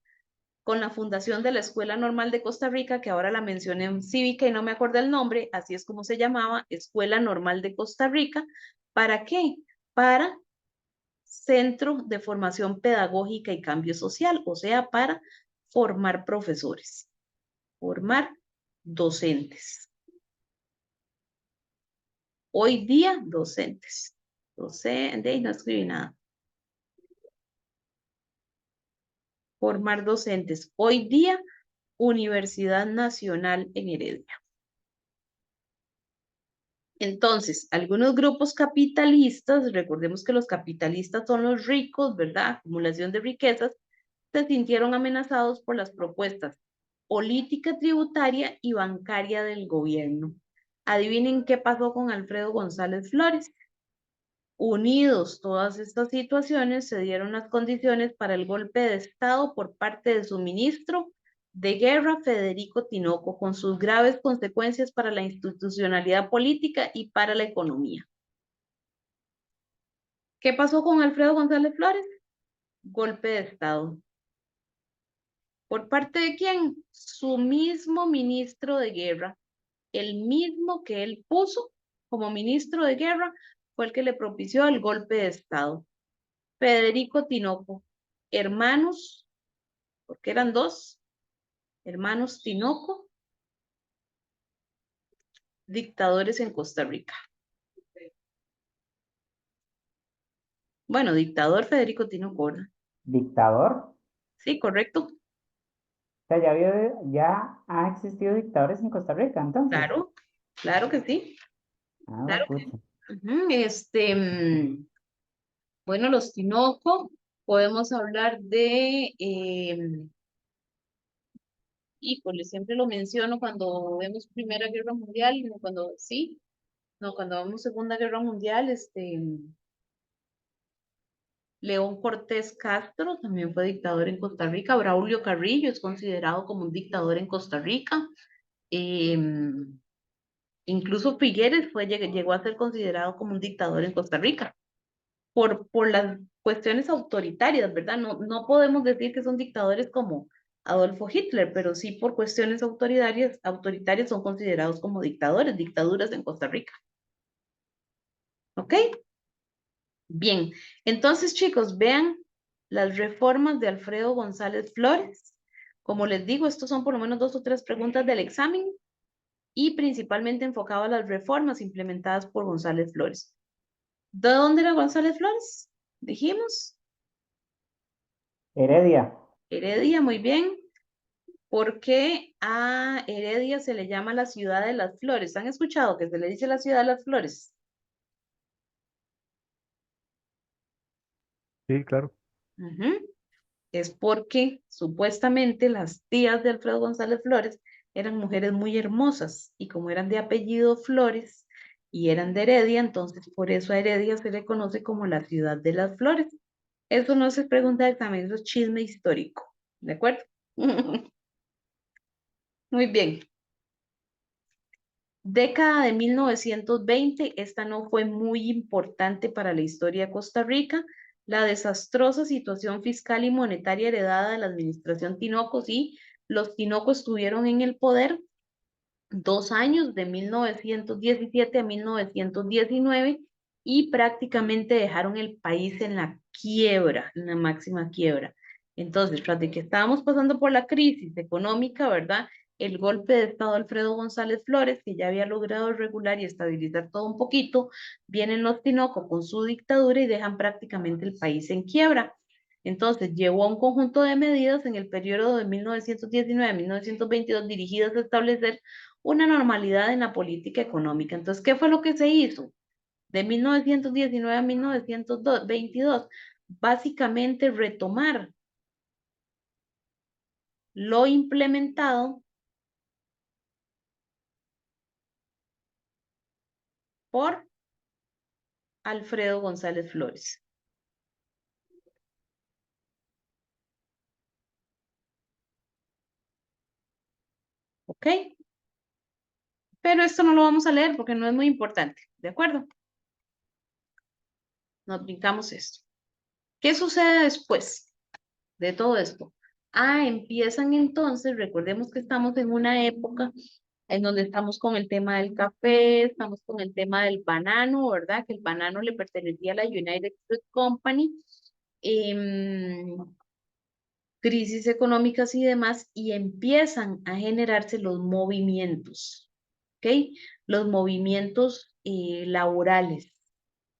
con la fundación de la Escuela Normal de Costa Rica, que ahora la mencioné en cívica y no me acuerdo el nombre, así es como se llamaba, Escuela Normal de Costa Rica. ¿Para qué? Para Centro de Formación Pedagógica y Cambio Social, o sea, para formar profesores, formar docentes. Hoy día, docentes. Docente, no escribí nada. Formar docentes. Hoy día, Universidad Nacional en Heredia. Entonces, algunos grupos capitalistas, recordemos que los capitalistas son los ricos, ¿verdad? Acumulación de riquezas, se sintieron amenazados por las propuestas política tributaria y bancaria del gobierno. Adivinen qué pasó con Alfredo González Flores. Unidos todas estas situaciones, se dieron las condiciones para el golpe de Estado por parte de su ministro de Guerra, Federico Tinoco, con sus graves consecuencias para la institucionalidad política y para la economía. ¿Qué pasó con Alfredo González Flores? Golpe de Estado. ¿Por parte de quién? Su mismo ministro de Guerra, el mismo que él puso como ministro de Guerra, fue el que le propició el golpe de Estado. Federico Tinoco, hermanos, porque eran dos, hermanos Tinoco, dictadores en Costa Rica. Bueno, dictador Federico Tinoco, ¿verdad? ¿Dictador? Sí, correcto, O sea, ya ha existido dictadores en Costa Rica, entonces. claro, claro que sí, Ah, claro que pucha. sí. Bueno, los Tinoco, podemos hablar de, híjole, siempre lo menciono cuando vemos Primera Guerra Mundial, no cuando, sí, no, cuando vemos Segunda Guerra Mundial, León Cortés Castro también fue dictador en Costa Rica. Braulio Carrillo es considerado como un dictador en Costa Rica. Incluso Figueres llegó a ser considerado como un dictador en Costa Rica por las cuestiones autoritarias, ¿verdad? No podemos decir que son dictadores como Adolfo Hitler, pero sí por cuestiones autoritarias son considerados como dictadores, dictaduras en Costa Rica. ¿Ok? Bien, entonces chicos, vean las reformas de Alfredo González Flores. Como les digo, estos son por lo menos 2 o 3 preguntas del examen y principalmente enfocado a las reformas implementadas por González Flores. ¿De dónde era González Flores? Dijimos. Heredia. Heredia, muy bien. ¿Por qué a Heredia se le llama la ciudad de las flores? ¿Han escuchado que se le dice la ciudad de las flores? Sí, claro. Ujú. Es porque supuestamente las tías de Alfredo González Flores eran mujeres muy hermosas y como eran de apellido Flores y eran de Heredia, entonces por eso a Heredia se le conoce como la ciudad de las flores. Eso no se pregunta de examen, eso es chisme histórico, ¿de acuerdo? Muy bien. Década de 1920, esta no fue muy importante para la historia de Costa Rica. La desastrosa situación fiscal y monetaria heredada de la administración Tinoco, sí, los Tinoco estuvieron en el poder 2 años, de 1917 a 1919, y prácticamente dejaron el país en la quiebra, en la máxima quiebra. Entonces, tras de que estábamos pasando por la crisis económica, ¿verdad? El golpe de Estado de Alfredo González Flores, que ya había logrado regular y estabilizar todo un poquito, vienen los Tinoco con su dictadura y dejan prácticamente el país en quiebra. Entonces, llevó a un conjunto de medidas en el periodo de 1919 a 1922 dirigidas a establecer una normalidad en la política económica. Entonces, ¿qué fue lo que se hizo? De 1919 a 1922, básicamente retomar lo implementado por Alfredo González Flores. ¿Ok? Pero esto no lo vamos a leer porque no es muy importante, ¿de acuerdo? Nos brincamos esto. ¿Qué sucede después de todo esto? Empiezan entonces, recordemos que estamos en una época en donde estamos con el tema del café, estamos con el tema del banano, ¿verdad? Que el banano le pertenecía a la United Fruit Company, crisis económicas y demás, y empiezan a generarse los movimientos, ¿ok? Los movimientos laborales,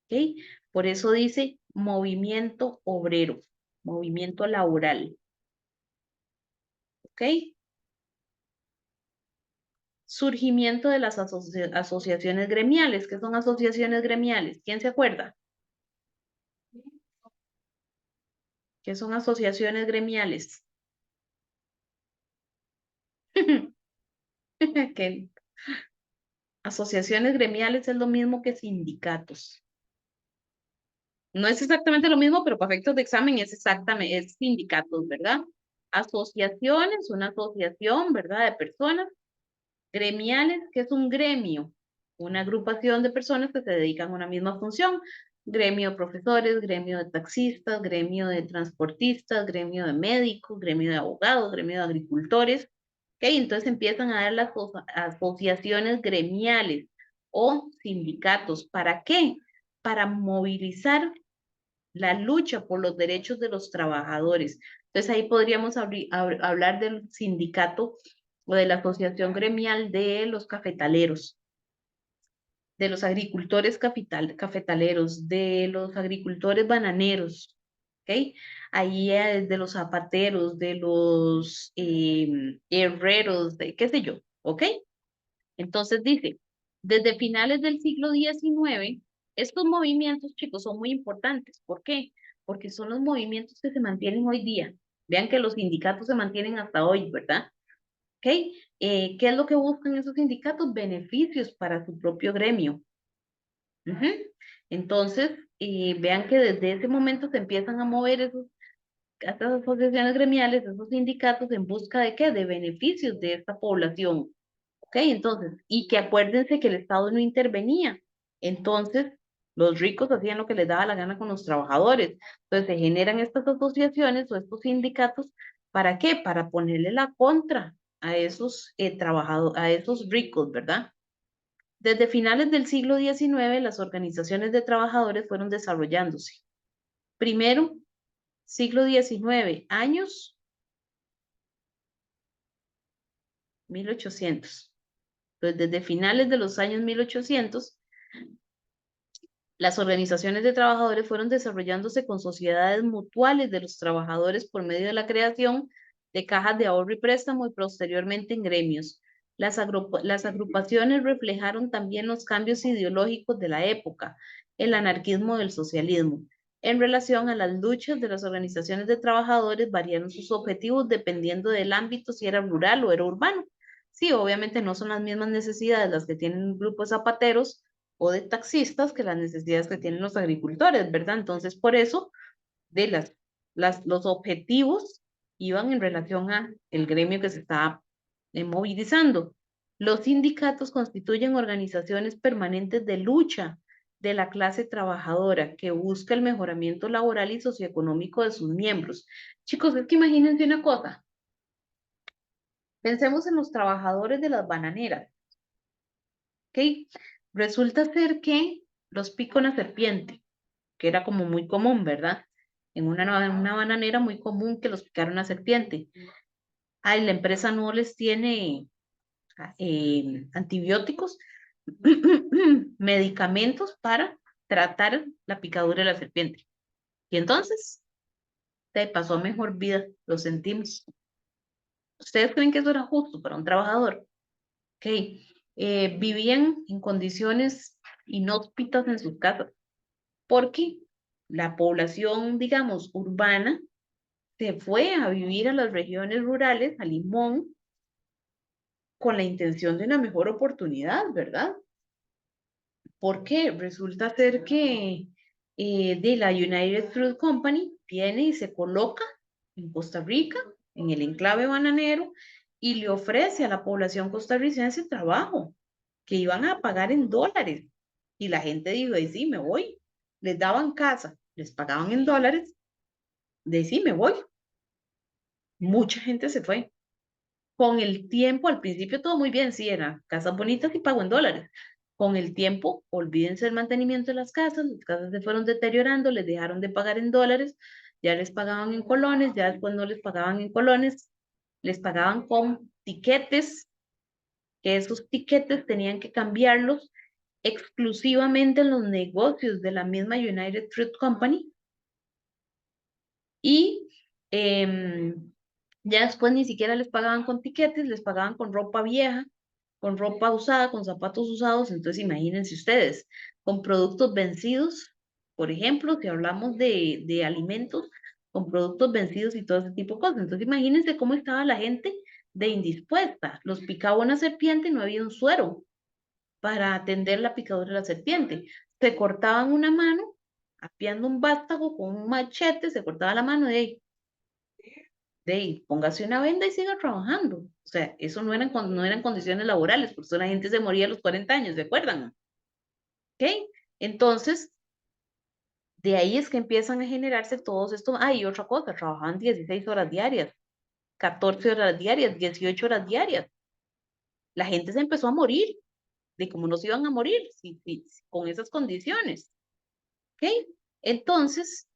¿ok? Por eso dice movimiento obrero, movimiento laboral, ¿ok? Surgimiento de las asociaciones gremiales. ¿Qué son asociaciones gremiales? ¿Quién se acuerda? ¿Qué son asociaciones gremiales? Que asociaciones gremiales es lo mismo que sindicatos. No es exactamente lo mismo, pero para efectos de examen es exactamente, es sindicatos, ¿verdad? Asociaciones, una asociación, ¿verdad? De personas. Gremiales, que es un gremio, una agrupación de personas que se dedican a una misma función. Gremio de profesores, gremio de taxistas, gremio de transportistas, gremio de médicos, gremio de abogados, gremio de agricultores. ¿Ok? Entonces empiezan a dar las asociaciones gremiales o sindicatos. ¿Para qué? Para movilizar la lucha por los derechos de los trabajadores. Entonces ahí podríamos hablar del sindicato o de la asociación gremial de los cafetaleros, de los agricultores cafetaleros, de los agricultores bananeros, ¿ok? Ahí de los zapateros, de los herreros, de qué sé yo, ¿ok? Entonces dice, desde finales del siglo XIX, estos movimientos, chicos, son muy importantes. ¿Por qué? Porque son los movimientos que se mantienen hoy día. Vean que los sindicatos se mantienen hasta hoy, ¿verdad? ¿Ok? ¿Qué es lo que buscan esos sindicatos? Beneficios para su propio gremio. Ujú. Entonces, vean que desde ese momento se empiezan a mover estas asociaciones gremiales, esos sindicatos en busca de qué? De beneficios de esta población. ¿Ok? Entonces, y que acuérdense que el Estado no intervenía. Entonces, los ricos hacían lo que les daba la gana con los trabajadores. Entonces, se generan estas asociaciones o estos sindicatos ¿Para qué? Para ponerle la contra a esos a esos ricos, ¿verdad? Desde finales del siglo XIX, las organizaciones de trabajadores fueron desarrollándose. Primero, siglo XIX, años 1800. Entonces, desde finales de los años 1800, las organizaciones de trabajadores fueron desarrollándose con sociedades mutuales de los trabajadores por medio de la creación de cajas de ahorro y préstamo y posteriormente en gremios. Las agrupaciones reflejaron también los cambios ideológicos de la época, el anarquismo del socialismo. En relación a las luchas de las organizaciones de trabajadores, variaron sus objetivos dependiendo del ámbito, si era rural o era urbano. Sí, obviamente no son las mismas necesidades las que tienen grupos zapateros o de taxistas que las necesidades que tienen los agricultores, ¿verdad? Entonces, por eso, de los objetivos iban en relación a el gremio que se estaba movilizando. Los sindicatos constituyen organizaciones permanentes de lucha de la clase trabajadora que busca el mejoramiento laboral y socioeconómico de sus miembros. Chicos, es que imagínense una cosa. Pensemos en los trabajadores de las bananeras. ¿Ok? Resulta ser que los pica una serpiente, que era como muy común, ¿verdad? En una bananera muy común que los picara una serpiente. Ay, la empresa no les tiene antibióticos, medicamentos para tratar la picadura de la serpiente. Y entonces, se pasó a mejor vida, lo sentimos. ¿Ustedes creen que eso era justo para un trabajador? Ok. Vivían en condiciones inhóspitas en sus casas, porque la población, digamos, urbana, se fue a vivir a las regiones rurales, a Limón, con la intención de una mejor oportunidad, ¿verdad? Porque resulta ser que de la United Fruit Company viene y se coloca en Costa Rica, en el enclave bananero, y le ofrece a la población costarricense trabajo, que iban a pagar en dólares. Y la gente dijo, de sí, me voy. Les daban casa, les pagaban en dólares, de sí, me voy. Mucha gente se fue. Con el tiempo, al principio todo muy bien, sí, eran casas bonitas y pago en dólares. Con el tiempo, olvídense el mantenimiento de las casas se fueron deteriorando, les dejaron de pagar en dólares, ya les pagaban en colones, ya después no les pagaban en colones, les pagaban con tiquetes, que esos tiquetes tenían que cambiarlos exclusivamente en los negocios de la misma United Fruit Company y ya después ni siquiera les pagaban con tiquetes, les pagaban con ropa vieja, con ropa usada, con zapatos usados. Entonces imagínense ustedes, con productos vencidos, por ejemplo, si hablamos de alimentos, con productos vencidos y todo ese tipo de cosas. Entonces imagínense cómo estaba la gente de indispuesta. Los picaba una serpiente y no había un suero para atender la picadura de la serpiente. Se cortaban una mano, apiando un vástago con un machete, se cortaba la mano de ahí, póngase una venda y siga trabajando. O sea, eso no eran condiciones laborales, por eso la gente se moría a los 40 años, ¿se acuerdan? ¿Ok? Entonces, de ahí es que empiezan a generarse todos estos, y otra cosa, trabajaban 16 horas diarias, 14 horas diarias, 18 horas diarias. La gente se empezó a morir, de cómo no se iban a morir con esas condiciones. ¿Ok? Entonces,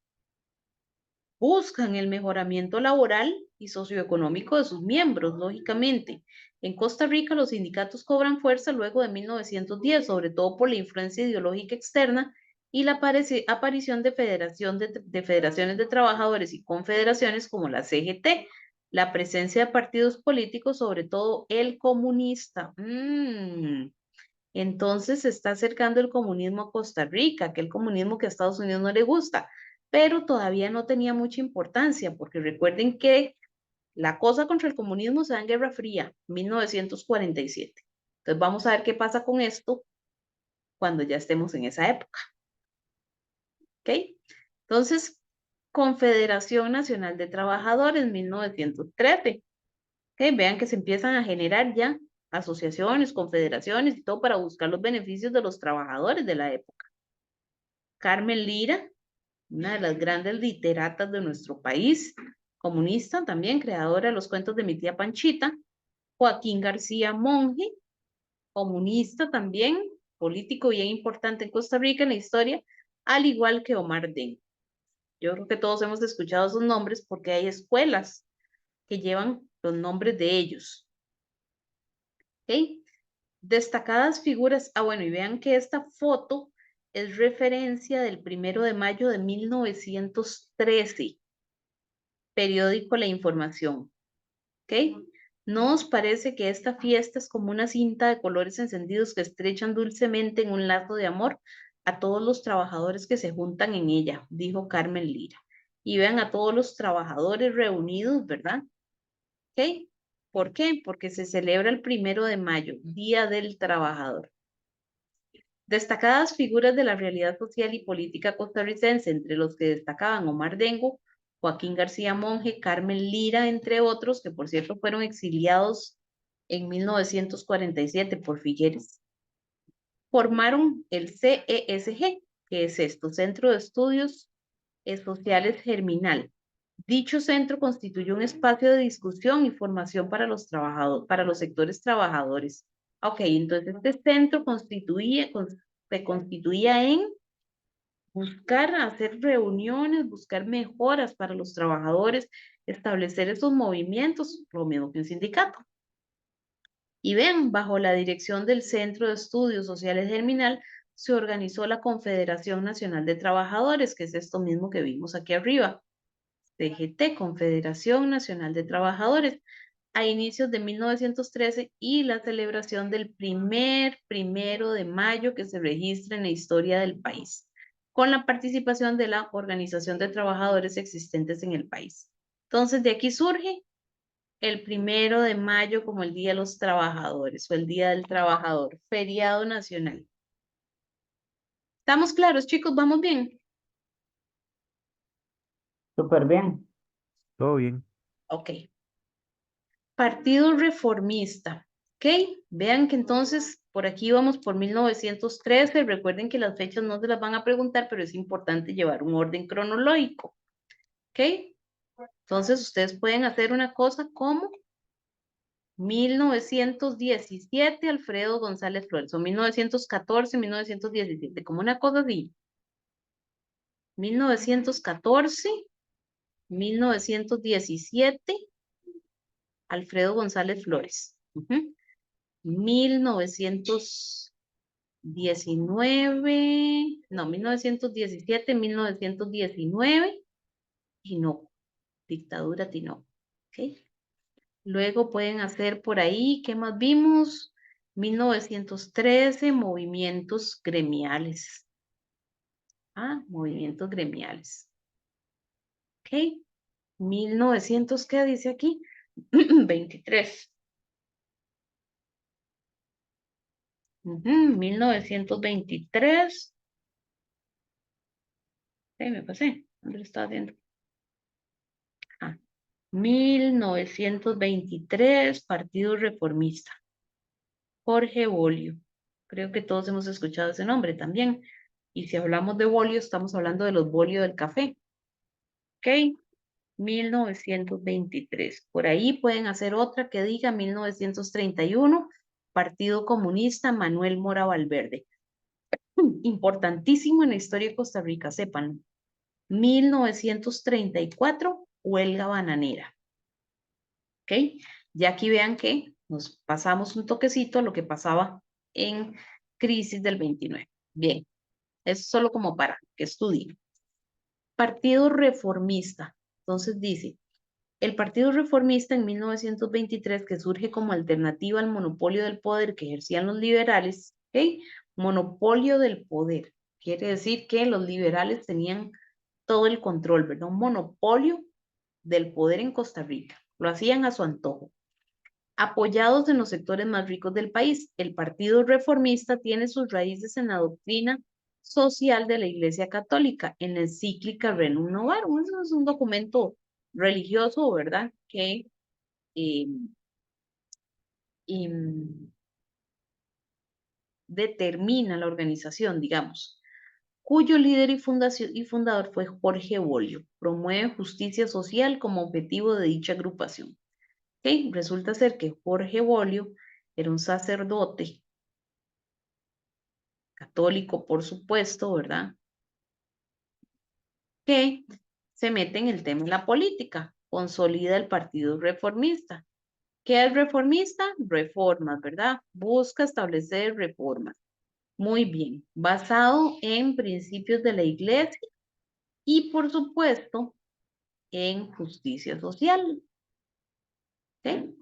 buscan el mejoramiento laboral y socioeconómico de sus miembros, lógicamente. En Costa Rica los sindicatos cobran fuerza luego de 1910, sobre todo por la influencia ideológica externa y la aparición de federaciones de trabajadores y confederaciones como la CGT, la presencia de partidos políticos, sobre todo el comunista. Entonces se está acercando el comunismo a Costa Rica, aquel comunismo que a Estados Unidos no le gusta, pero todavía no tenía mucha importancia, porque recuerden que la cosa contra el comunismo se da en Guerra Fría, 1947. Entonces vamos a ver qué pasa con esto cuando ya estemos en esa época. ¿Ok? Entonces, Confederación Nacional de Trabajadores, 1913. ¿Ok? Vean que se empiezan a generar ya asociaciones, confederaciones y todo para buscar los beneficios de los trabajadores de la época. Carmen Lira, una de las grandes literatas de nuestro país, comunista también, creadora de los cuentos de mi tía Panchita. Joaquín García Monge, comunista también, político bien importante en Costa Rica en la historia, al igual que Omar Den. Yo creo que todos hemos escuchado sus nombres porque hay escuelas que llevan los nombres de ellos. ¿Ok? Destacadas figuras. Ah, bueno, y vean que esta foto es referencia del 1 de mayo de 1913, periódico La Información. ¿Ok? ¿No os parece que esta fiesta es como una cinta de colores encendidos que estrechan dulcemente en un lazo de amor a todos los trabajadores que se juntan en ella? Dijo Carmen Lira. Y vean a todos los trabajadores reunidos, ¿verdad? ¿Ok? ¿Por qué? Porque se celebra el 1 de mayo, Día del Trabajador. Destacadas figuras de la realidad social y política costarricense, entre los que destacaban Omar Dengo, Joaquín García Monge, Carmen Lira, entre otros, que por cierto fueron exiliados en 1947 por Figueres, formaron el CESG, que es esto, Centro de Estudios Sociales Germinal. Dicho centro constituyó un espacio de discusión y formación para los trabajadores, para los sectores trabajadores. Ok, entonces este centro se constituía en buscar hacer reuniones, buscar mejoras para los trabajadores, establecer esos movimientos, lo mismo que un sindicato. Y ven, bajo la dirección del Centro de Estudios Sociales Germinal, se organizó la Confederación Nacional de Trabajadores, que es esto mismo que vimos aquí arriba. CGT, Confederación Nacional de Trabajadores, a inicios de 1913 y la celebración del 1 de mayo que se registra en la historia del país, con la participación de la Organización de Trabajadores existentes en el país. Entonces, de aquí surge el 1 de mayo como el Día de los Trabajadores o el Día del Trabajador, feriado nacional. ¿Estamos claros, chicos? ¿Vamos bien? Súper bien. Todo bien. Ok. Partido Reformista. Ok, vean que entonces por aquí vamos por 1913. Recuerden que las fechas no se las van a preguntar, pero es importante llevar un orden cronológico. Ok, entonces ustedes pueden hacer una cosa como 1917, Alfredo González Flores, o 1914, 1917, como una cosa así. 1914, 1917, Alfredo González Flores. 1919, no, 1917, 1919, y no, dictadura Tinoco. ¿Ok? Luego pueden hacer por ahí, ¿qué más vimos? 1913, movimientos gremiales. Ah, movimientos gremiales. ¿Ok? 1900, ¿qué dice aquí? 23. 1923. Me pasé. ¿Dónde lo estaba viendo? Ah, 1923, Partido Reformista. Jorge Bolio. Creo que todos hemos escuchado ese nombre también. Y si hablamos de bolio, estamos hablando de los bolios del café. ¿Ok? 1923. Por ahí pueden hacer otra que diga 1931, Partido Comunista Manuel Mora Valverde. Importantísimo en la historia de Costa Rica, sepan. 1934, huelga bananera. ¿Ok? Ya aquí vean que nos pasamos un toquecito a lo que pasaba en crisis del 29. Bien, es solo como para que estudien. Partido Reformista. Entonces dice, el Partido Reformista en 1923, que surge como alternativa al monopolio del poder que ejercían los liberales, ¿ok? Monopolio del poder. Quiere decir que los liberales tenían todo el control, ¿verdad? Un monopolio del poder en Costa Rica. Lo hacían a su antojo. Apoyados en los sectores más ricos del país, el Partido Reformista tiene sus raíces en la doctrina social de la Iglesia Católica, en la encíclica Rerum Novarum. Eso es un documento religioso, ¿verdad? Que eh, determina la organización, digamos. cuyo líder y fundador fue Jorge Bolio. Promueve justicia social como objetivo de dicha agrupación. ¿Okay? Resulta ser que Jorge Bolio era un sacerdote católico, por supuesto, ¿verdad? Que se mete en el tema de la política, consolida el Partido Reformista. ¿Qué es reformista? Reformas, ¿verdad? Busca establecer reformas. Muy bien, basado en principios de la iglesia y, por supuesto, en justicia social. ¿Okay?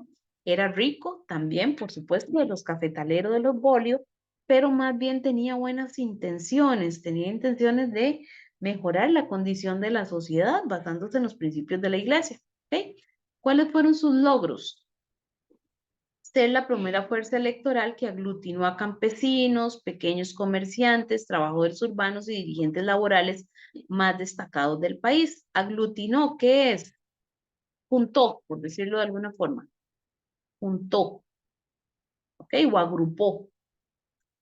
Era rico también, por supuesto, de los cafetaleros de los Bolio, pero más bien tenía buenas intenciones, tenía intenciones de mejorar la condición de la sociedad basándose en los principios de la iglesia. ¿Okay? ¿Cuáles fueron sus logros? Ser la primera fuerza electoral que aglutinó a campesinos, pequeños comerciantes, trabajadores urbanos y dirigentes laborales más destacados del país. Aglutinó, ¿qué es? Juntó, por decirlo de alguna forma. Juntó, ¿ok? O agrupó.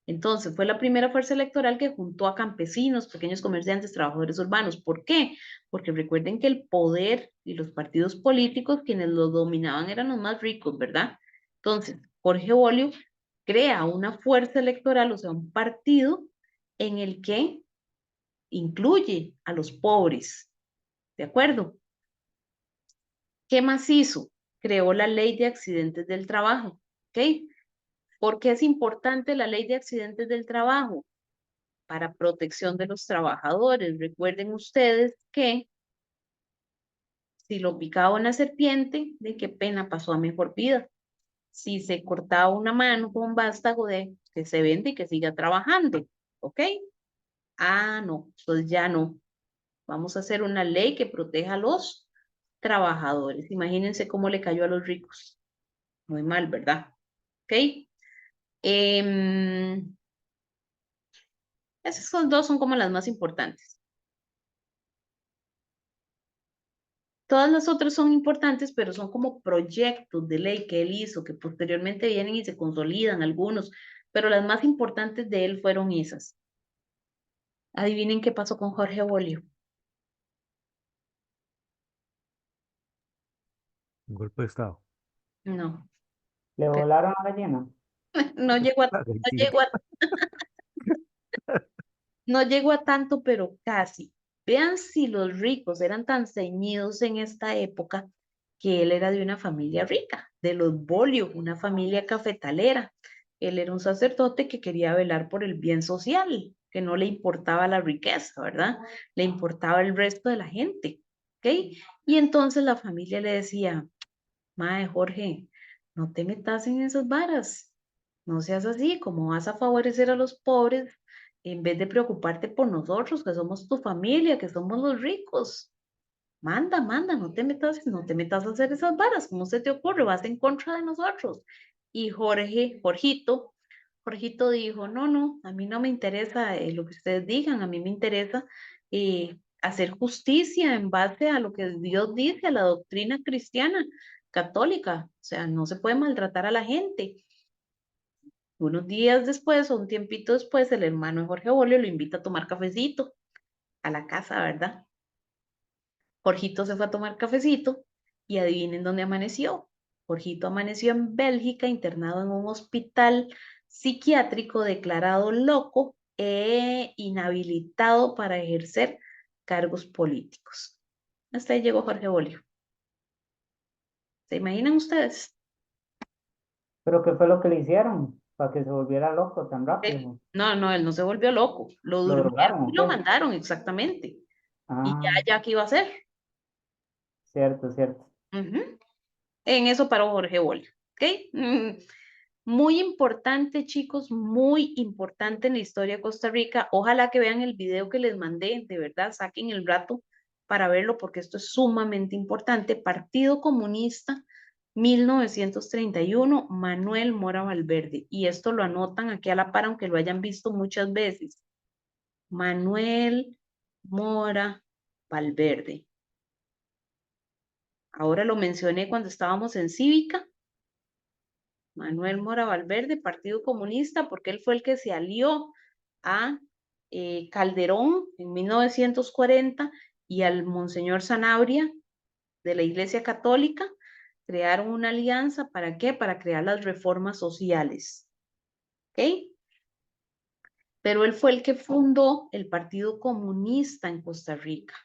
Entonces, fue la primera fuerza electoral que juntó a campesinos, pequeños comerciantes, trabajadores urbanos. ¿Por qué? Porque recuerden que el poder y los partidos políticos, quienes los dominaban eran los más ricos, ¿verdad? Entonces, Jorge Bolio crea una fuerza electoral, o sea, un partido en el que incluye a los pobres, ¿de acuerdo? ¿Qué más hizo? Creó la ley de accidentes del trabajo, ¿ok? ¿Por qué es importante la ley de accidentes del trabajo? Para protección de los trabajadores. Recuerden ustedes que si lo picaba una serpiente, ¿de qué pena pasó a mejor vida? Si se cortaba una mano con un vástago, de que se vende y que siga trabajando, ¿ok? Ah, no, pues ya no. Vamos a hacer una ley que proteja a los trabajadores. Imagínense cómo le cayó a los ricos. Muy mal, ¿verdad? ¿Ok? Esas dos son como las más importantes. Todas las otras son importantes, pero son como proyectos de ley que él hizo, que posteriormente vienen y se consolidan algunos, pero las más importantes de él fueron esas. Adivinen qué pasó con Jorge Bolio. Un golpe de estado. No, Le volaron la gallina. no llegó a, La no gallina. llegó a, no llegó a tanto, pero casi. Vean si los ricos eran tan ceñidos en esta época que él era de una familia rica, de los Bolio, una familia cafetalera. Él era un sacerdote que quería velar por el bien social, que no le importaba la riqueza, ¿verdad? Le importaba el resto de la gente, ¿ok? Y entonces la familia le decía, mae, Jorge, no te metas en esas varas, no seas así, como vas a favorecer a los pobres en vez de preocuparte por nosotros, que somos tu familia, que somos los ricos. Manda, manda, no te metas a hacer esas varas, ¿cómo se te ocurre? Vas en contra de nosotros. Y Jorgito dijo, no, no, a mí no me interesa lo que ustedes digan, a mí me interesa hacer justicia en base a lo que Dios dice, a la doctrina cristiana católica, o sea, no se puede maltratar a la gente. Unos días después o un tiempito después, el hermano de Jorge Bolio lo invita a tomar cafecito a la casa, ¿verdad? Jorgito se fue a tomar cafecito y adivinen dónde amaneció. Jorgito amaneció en Bélgica, internado en un hospital psiquiátrico, declarado loco e inhabilitado para ejercer cargos políticos. Hasta ahí llegó Jorge Bolio. ¿Se imaginan ustedes? ¿Pero qué fue lo que le hicieron para que se volviera loco tan Él- rápido? no, no, él no se volvió loco. Lo ¿Lo durmieron drogaron y o lo qué? mandaron, exactamente. Y Ah, ya, ¿qué iba a hacer? cierto, cierto. Ujú. En eso paró Jorge Bolio. ¿Ok? Muy importante, chicos, muy importante en la historia de Costa Rica. Ojalá que vean el video que les mandé, de verdad, saquen el rato para verlo porque esto es sumamente importante. Partido Comunista, 1931, Manuel Mora Valverde. Y esto lo anotan aquí a la par, aunque lo hayan visto muchas veces. Manuel Mora Valverde. Ahora lo mencioné cuando estábamos en Cívica. Manuel Mora Valverde, Partido Comunista, porque él fue el que se alió a Calderón en 1940 y al Monseñor Sanabria de la Iglesia Católica crearon una alianza. ¿Para qué? Para crear las reformas sociales. ¿Ok? Pero él fue el que fundó el Partido Comunista en Costa Rica,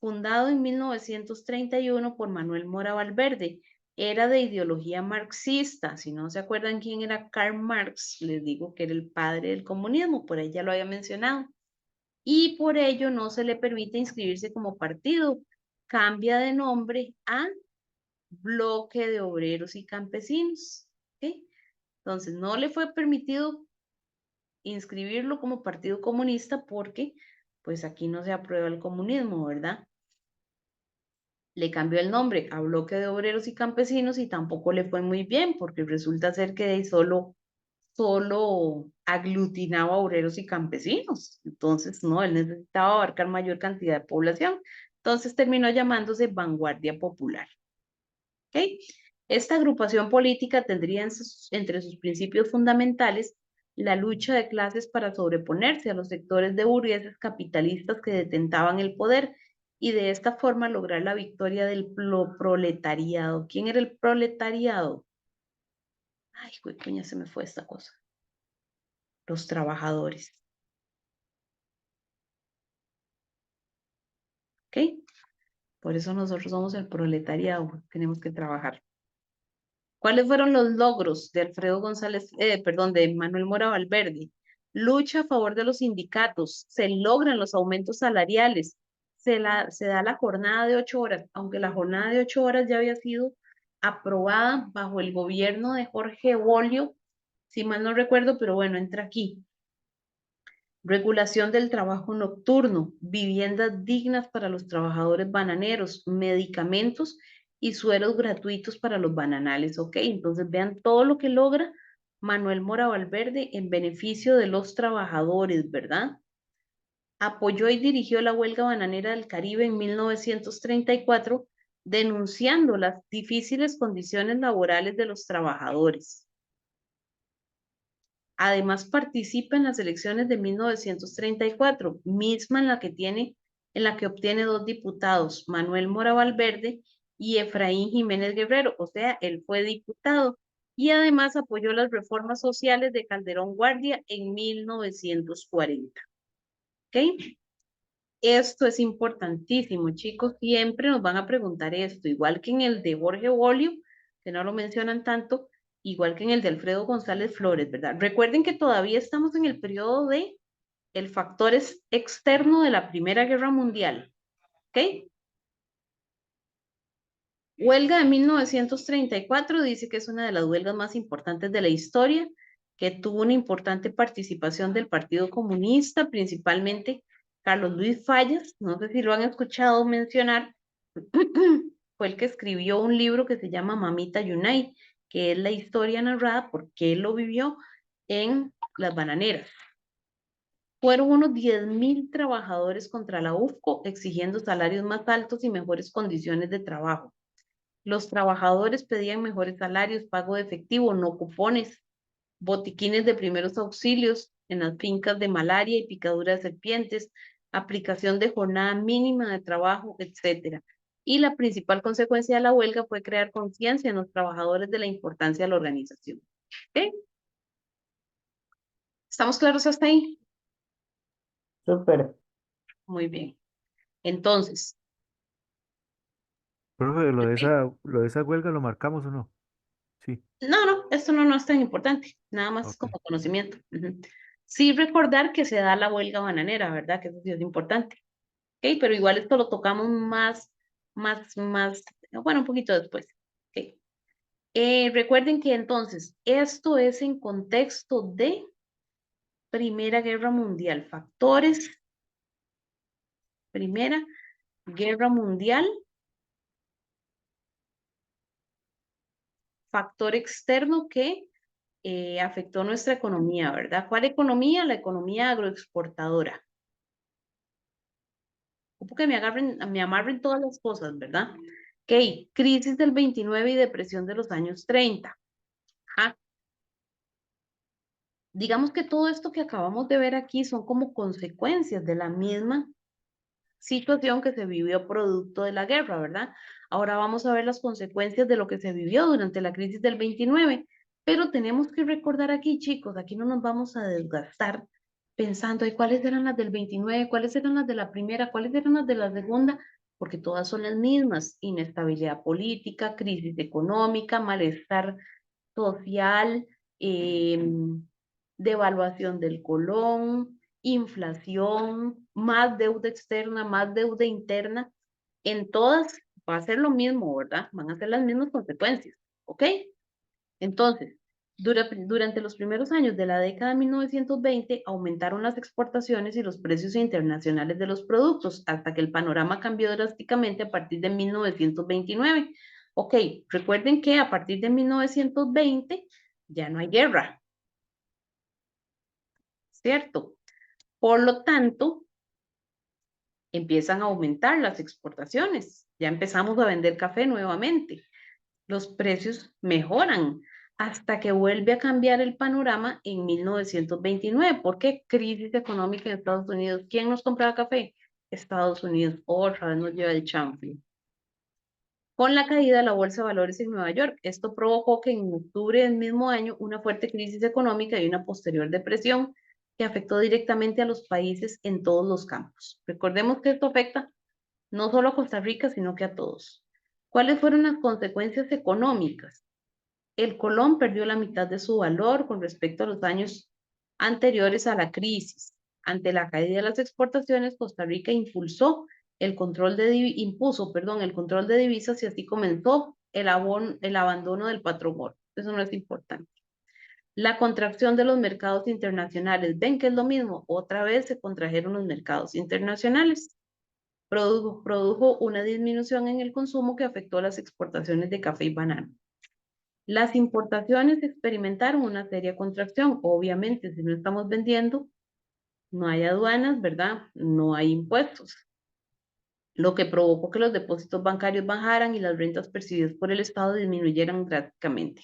fundado en 1931 por Manuel Mora Valverde. Era de ideología marxista. Si no se acuerdan quién era Karl Marx, les digo que era el padre del comunismo, por ahí ya lo había mencionado. Y por ello no se le permite inscribirse como partido. Cambia de nombre a Bloque de Obreros y Campesinos. ¿Okay? Entonces, no le fue permitido inscribirlo como Partido Comunista porque, pues aquí no se aprueba el comunismo, ¿verdad? Le cambió el nombre a Bloque de Obreros y Campesinos y tampoco le fue muy bien porque resulta ser que solo aglutinaba obreros y campesinos. Entonces, no, él necesitaba abarcar mayor cantidad de población. Entonces terminó llamándose Vanguardia Popular. ¿Ok? Esta agrupación política tendría entre sus principios fundamentales la lucha de clases para sobreponerse a los sectores de burgueses capitalistas que detentaban el poder y de esta forma lograr la victoria del proletariado. ¿Quién era el proletariado? Ay, cuña, se me fue esta cosa. Los trabajadores. ¿Ok? Por eso nosotros somos el proletariado, tenemos que trabajar. ¿Cuáles fueron los logros de Alfredo González, de Manuel Mora Valverde? Lucha a favor de los sindicatos, se logran los aumentos salariales, se da la jornada de 8 horas, aunque la jornada de 8 horas ya había sido aprobada bajo el gobierno de Jorge Bolio, si mal no recuerdo, pero bueno, entra aquí. Regulación del trabajo nocturno, viviendas dignas para los trabajadores bananeros, medicamentos y sueros gratuitos para los bananales. Ok, entonces vean todo lo que logra Manuel Mora Valverde en beneficio de los trabajadores, ¿verdad? Apoyó y dirigió la huelga bananera del Caribe en 1934, denunciando las difíciles condiciones laborales de los trabajadores. Además participa en las elecciones de 1934, misma en la que obtiene 2 diputados, Manuel Mora Valverde y Efraín Jiménez Guerrero, o sea, él fue diputado. Y además apoyó las reformas sociales de Calderón Guardia en 1940. ¿Ok? Esto es importantísimo, chicos. Siempre nos van a preguntar esto, igual que en el de Jorge Bolio, que no lo mencionan tanto, igual que en el de Alfredo González Flores, ¿verdad? Recuerden que todavía estamos en el periodo de el factor externo de la Primera Guerra Mundial. ¿Ok? Huelga de 1934 dice que es una de las huelgas más importantes de la historia, que tuvo una importante participación del Partido Comunista, principalmente Carlos Luis Fallas, no sé si lo han escuchado mencionar, fue el que escribió un libro que se llama Mamita Yunay, que es la historia narrada porque él lo vivió en las bananeras. Fueron unos 10,000 trabajadores contra la UFCO exigiendo salarios más altos y mejores condiciones de trabajo. Los trabajadores pedían mejores salarios, pago de efectivo, no cupones, botiquines de primeros auxilios en las fincas de malaria y picadura de serpientes, aplicación de jornada mínima de trabajo, etc. Y la principal consecuencia de la huelga fue crear conciencia en los trabajadores de la importancia de la organización. ¿Okay? ¿Estamos claros hasta ahí? Súper. Muy bien. Entonces, Profe, ¿ok? lo de esa huelga lo marcamos o no? Sí, No, esto no es tan importante, nada más ok. como conocimiento. Sí recordar que se da la huelga bananera, ¿verdad? Que eso sí es importante. ¿Ok? Pero igual esto lo tocamos bueno, un poquito después. ¿Ok? Recuerden que entonces, esto es en contexto de Primera Guerra Mundial, factores, Primera Guerra Mundial, factor externo que afectó nuestra economía, ¿verdad? ¿Cuál economía? La economía agroexportadora. Ocupo que me amarren todas las cosas, ¿verdad? Ok, crisis del 29 y depresión de los años 30. Ajá. Digamos que todo esto que acabamos de ver aquí son como consecuencias de la misma situación que se vivió producto de la guerra, ¿verdad? Ahora vamos a ver las consecuencias de lo que se vivió durante la crisis del 29, pero tenemos que recordar aquí, chicos, aquí no nos vamos a desgastar pensando, ¿y cuáles eran las del 29? ¿Cuáles eran las de la primera? ¿Cuáles eran las de la segunda? Porque todas son las mismas: inestabilidad política, crisis económica, malestar social, devaluación del colón, inflación, más deuda externa, más deuda interna. En todas va a ser lo mismo, ¿verdad? Van a ser las mismas consecuencias, ¿ok? Entonces, durante los primeros años de la década de 1920 aumentaron las exportaciones y los precios internacionales de los productos, hasta que el panorama cambió drásticamente a partir de 1929. Ok, recuerden que a partir de 1920 ya no hay guerra, ¿cierto? Por lo tanto, empiezan a aumentar las exportaciones. Ya empezamos a vender café nuevamente. Los precios mejoran hasta que vuelve a cambiar el panorama en 1929. ¿Por qué? Crisis económica en Estados Unidos. ¿Quién nos compraba café? Estados Unidos. Otra vez nos lleva el chanfle. Con la caída de la Bolsa de Valores en Nueva York, esto provocó que en octubre del mismo año una fuerte crisis económica y una posterior depresión que afectó directamente a los países en todos los campos. Recordemos que esto afecta no solo a Costa Rica, sino que a todos. ¿Cuáles fueron las consecuencias económicas? El colón perdió la mitad de su valor con respecto a los años anteriores a la crisis. Ante la caída de las exportaciones, Costa Rica impuso el control de divisas y así comenzó el abandono del patrón oro. Eso no es importante. La contracción de los mercados internacionales. ¿Ven que es lo mismo? Otra vez se contrajeron los mercados internacionales. Produjo una disminución en el consumo que afectó las exportaciones de café y banano. Las importaciones experimentaron una seria contracción. Obviamente, si no estamos vendiendo, no hay aduanas, ¿verdad? No hay impuestos, lo que provocó que los depósitos bancarios bajaran y las rentas percibidas por el Estado disminuyeran drásticamente.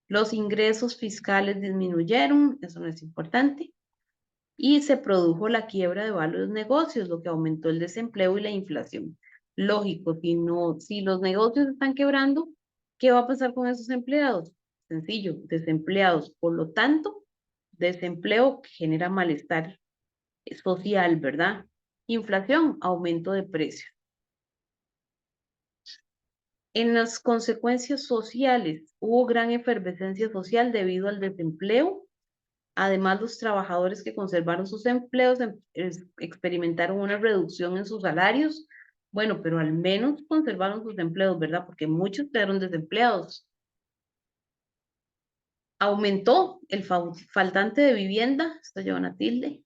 Los ingresos fiscales disminuyeron, eso no es importante, y se produjo la quiebra de varios negocios, lo que aumentó el desempleo y la inflación. Lógico, si los negocios están quebrando, ¿qué va a pasar con esos empleados? Sencillo, desempleados. Por lo tanto, desempleo genera malestar social, ¿verdad? Inflación, aumento de precios. En las consecuencias sociales, hubo gran efervescencia social debido al desempleo. Además, los trabajadores que conservaron sus empleos experimentaron una reducción en sus salarios. Bueno, pero al menos conservaron sus empleos, ¿verdad? Porque muchos quedaron desempleados. Aumentó el faltante de vivienda, esto lleva una tilde.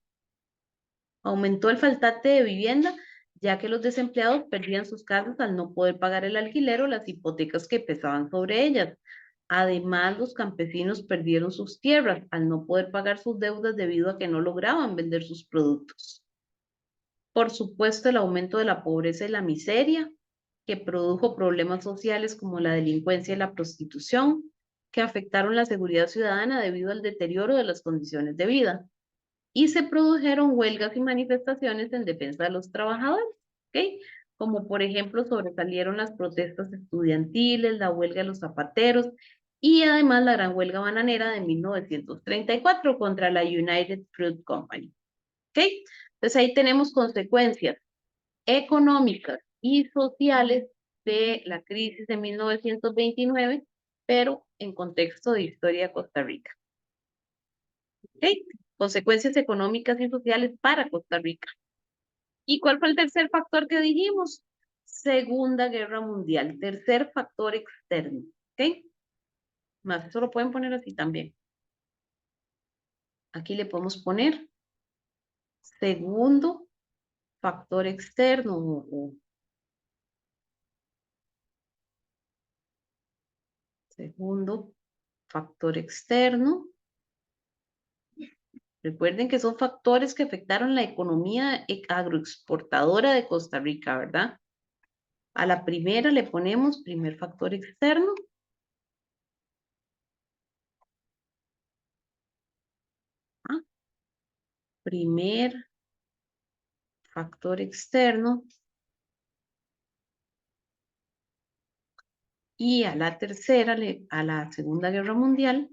Aumentó el faltante de vivienda, ya que los desempleados perdían sus casas al no poder pagar el alquiler o las hipotecas que pesaban sobre ellas. Además, los campesinos perdieron sus tierras al no poder pagar sus deudas debido a que no lograban vender sus productos. Por supuesto, el aumento de la pobreza y la miseria, que produjo problemas sociales como la delincuencia y la prostitución, que afectaron la seguridad ciudadana debido al deterioro de las condiciones de vida. Y se produjeron huelgas y manifestaciones en defensa de los trabajadores, ¿ok? Como por ejemplo sobresalieron las protestas estudiantiles, la huelga de los zapateros y además la gran huelga bananera de 1934 contra la United Fruit Company, ¿ok? Entonces ahí tenemos consecuencias económicas y sociales de la crisis de 1929, pero en contexto de historia de Costa Rica. ¿Ok? Consecuencias económicas y sociales para Costa Rica. ¿Y cuál fue el tercer factor que dijimos? Segunda Guerra Mundial, tercer factor externo. ¿Ok? Más, eso lo pueden poner así también. Aquí le podemos poner segundo factor externo o segundo factor externo. Recuerden que son factores que afectaron la economía agroexportadora de Costa Rica, ¿verdad? A la primera le ponemos primer factor externo. primer factor externo. Y a la tercera, a la Segunda Guerra Mundial,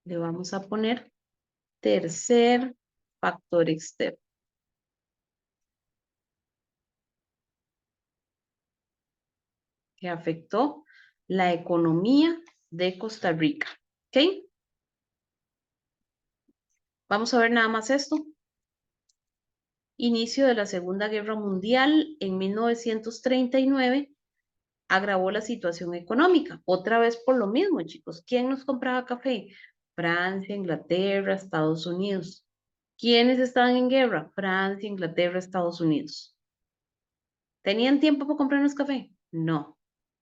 le vamos a poner tercer factor externo, que afectó la economía de Costa Rica. ¿Ok? Vamos a ver nada más esto. Inicio de la Segunda Guerra Mundial en 1939 agravó la situación económica. Otra vez por lo mismo, chicos. ¿Quién nos compraba café? Francia, Inglaterra, Estados Unidos. ¿Quiénes estaban en guerra? Francia, Inglaterra, Estados Unidos. ¿Tenían tiempo para comprarnos café? No.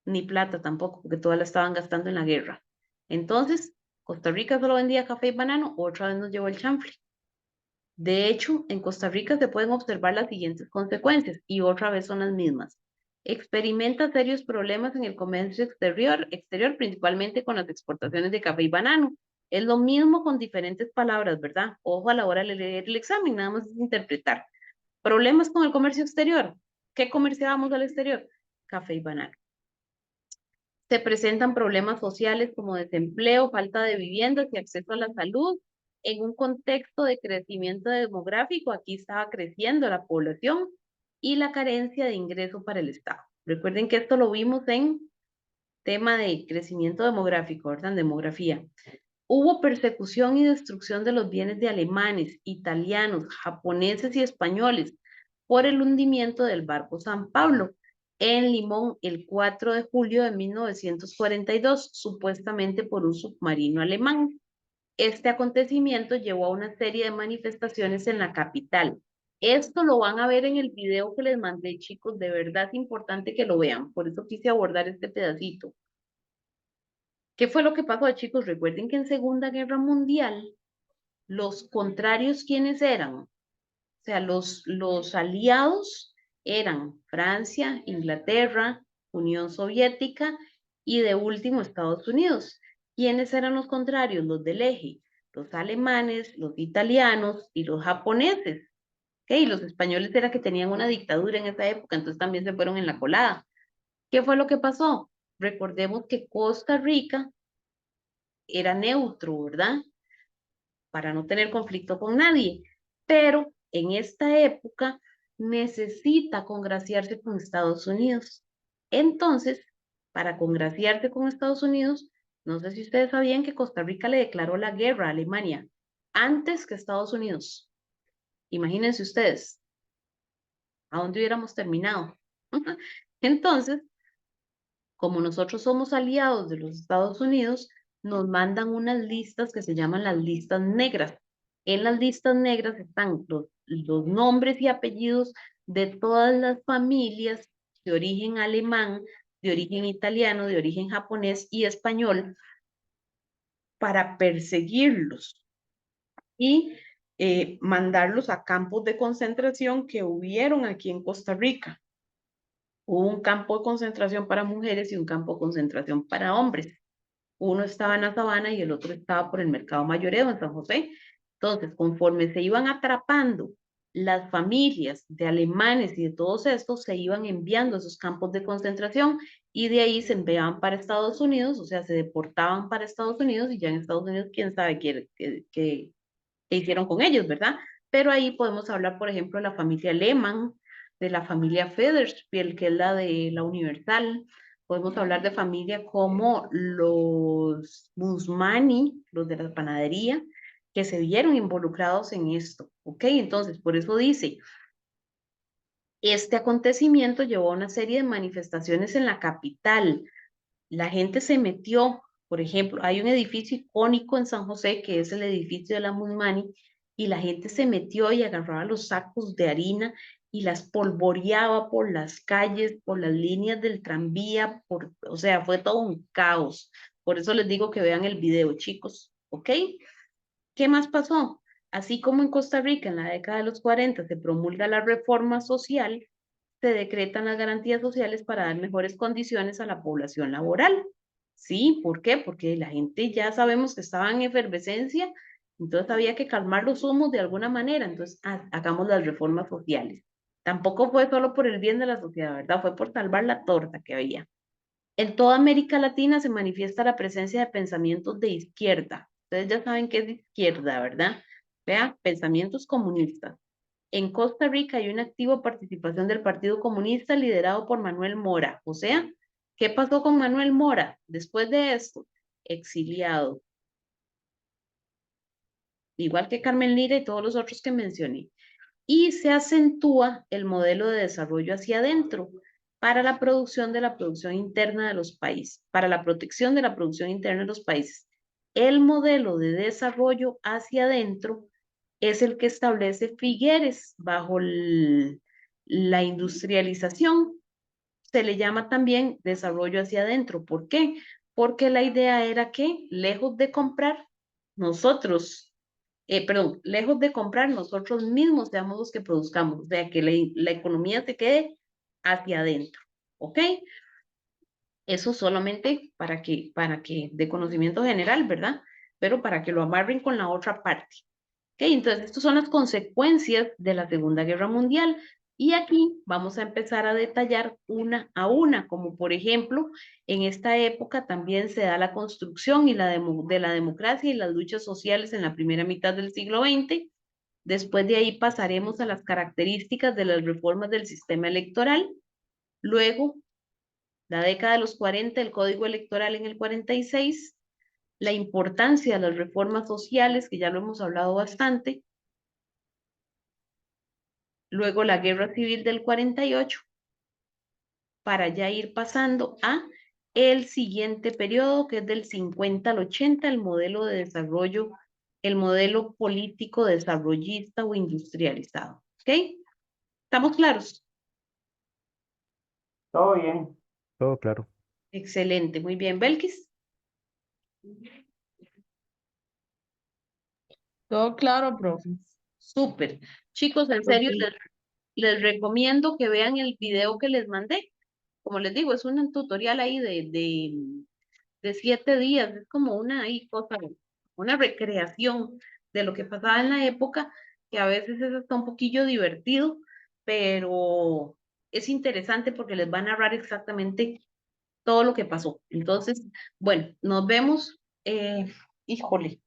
Ni plata tampoco, porque todas la estaban gastando en la guerra. Entonces, Costa Rica solo vendía café y banano, otra vez nos llevó el chanfle. De hecho, en Costa Rica se pueden observar las siguientes consecuencias, y otra vez son las mismas. Experimenta serios problemas en el comercio exterior, principalmente con las exportaciones de café y banano. Es lo mismo con diferentes palabras, ¿verdad? Ojo a la hora de leer el examen, nada más es interpretar. Problemas con el comercio exterior. ¿Qué comerciábamos al exterior? Café y banano. Se presentan problemas sociales como desempleo, falta de viviendas y acceso a la salud. En un contexto de crecimiento demográfico, aquí estaba creciendo la población y la carencia de ingreso para el Estado. Recuerden que esto lo vimos en tema de crecimiento demográfico, ¿verdad? En demografía. Hubo persecución y destrucción de los bienes de alemanes, italianos, japoneses y españoles por el hundimiento del barco San Pablo en Limón el 4 de julio de 1942, supuestamente por un submarino alemán. Este acontecimiento llevó a una serie de manifestaciones en la capital. Esto lo van a ver en el video que les mandé, chicos, de verdad es importante que lo vean, por eso quise abordar este pedacito. ¿Qué fue lo que pasó, chicos? Recuerden que en Segunda Guerra Mundial, los contrarios, ¿quiénes eran? O sea, los aliados eran Francia, Inglaterra, Unión Soviética y de último Estados Unidos. ¿Quiénes eran los contrarios? Los del eje, los alemanes, los italianos y los japoneses. ¿Okay? Y los españoles era que tenían una dictadura en esa época, entonces también se fueron en la colada. ¿Qué fue lo que pasó? Recordemos que Costa Rica era neutro, ¿verdad? Para no tener conflicto con nadie. Pero en esta época necesita congraciarse con Estados Unidos. Entonces, para congraciarse con Estados Unidos, no sé si ustedes sabían que Costa Rica le declaró la guerra a Alemania antes que Estados Unidos. Imagínense ustedes, ¿a dónde hubiéramos terminado? Entonces, como nosotros somos aliados de los Estados Unidos, nos mandan unas listas que se llaman las listas negras. En las listas negras están los nombres y apellidos de todas las familias de origen alemán, de origen italiano, de origen japonés y español para perseguirlos y mandarlos a campos de concentración que hubieron aquí en Costa Rica. Hubo un campo de concentración para mujeres y un campo de concentración para hombres. Uno estaba en la Sabana y el otro estaba por el Mercado Mayoreo en San José. Entonces, conforme se iban atrapando las familias de alemanes y de todos estos, se iban enviando a esos campos de concentración y de ahí se enviaban para Estados Unidos, o sea, se deportaban para Estados Unidos y ya en Estados Unidos, quién sabe qué hicieron con ellos, ¿verdad? Pero ahí podemos hablar, por ejemplo, de la familia Lehmann, de la familia Federspiel, que es la de la Universal. Podemos hablar de familia como los Musmani, los de la panadería, que se vieron involucrados en esto, ¿ok? Entonces, por eso dice, este acontecimiento llevó a una serie de manifestaciones en la capital. La gente se metió, por ejemplo, hay un edificio icónico en San José, que es el edificio de la Musmani, y la gente se metió y agarraba los sacos de harina y las polvoreaba por las calles, por las líneas del tranvía, o sea, fue todo un caos. Por eso les digo que vean el video, chicos, ¿ok? ¿Qué más pasó? Así como en Costa Rica en la década de los 40 se promulga la reforma social, se decretan las garantías sociales para dar mejores condiciones a la población laboral. Sí, ¿por qué? Porque la gente ya sabemos que estaba en efervescencia, entonces había que calmar los humos de alguna manera, entonces hagamos las reformas sociales. Tampoco fue solo por el bien de la sociedad, ¿verdad? Fue por salvar la torta que había. En toda América Latina se manifiesta la presencia de pensamientos de izquierda. Ustedes ya saben qué es de izquierda, ¿verdad? Vean, pensamientos comunistas. En Costa Rica hay una activa participación del Partido Comunista liderado por Manuel Mora. O sea, ¿qué pasó con Manuel Mora? Después de esto, exiliado. Igual que Carmen Lira y todos los otros que mencioné. Y se acentúa el modelo de desarrollo hacia adentro para la producción de la producción interna de los países, para la protección de la producción interna de los países. El modelo de desarrollo hacia adentro es el que establece Figueres bajo la industrialización. Se le llama también desarrollo hacia adentro. ¿Por qué? Porque la idea era que, lejos de comprar, lejos de comprar, nosotros mismos seamos los que produzcamos, o sea, que la economía se quede hacia adentro, ¿ok? Eso solamente para que, de conocimiento general, ¿verdad? Pero para que lo amarren con la otra parte. ¿Ok? Entonces, estas son las consecuencias de la Segunda Guerra Mundial. Y aquí vamos a empezar a detallar una a una, como por ejemplo, en esta época también se da la construcción de la democracia y las luchas sociales en la primera mitad del siglo XX. Después de ahí pasaremos a las características de las reformas del sistema electoral. Luego, la década de los 40, el Código Electoral en el 46, la importancia de las reformas sociales, que ya lo hemos hablado bastante. Luego la Guerra Civil del 48, para ya ir pasando a el siguiente periodo, que es del 50 al 80, el modelo de desarrollo, el modelo político desarrollista o industrializado. ¿Ok? ¿Estamos claros? Todo bien. Todo claro. Excelente, muy bien. Belkis, Todo claro, profe. súper. Chicos, en serio, les recomiendo que vean el video que les mandé. Como les digo, es un tutorial ahí de 7 días, es como una ahí cosa, una recreación de lo que pasaba en la época, que a veces es hasta un poquillo divertido, pero es interesante porque les va a narrar exactamente todo lo que pasó. Entonces, bueno, nos vemos. Híjole,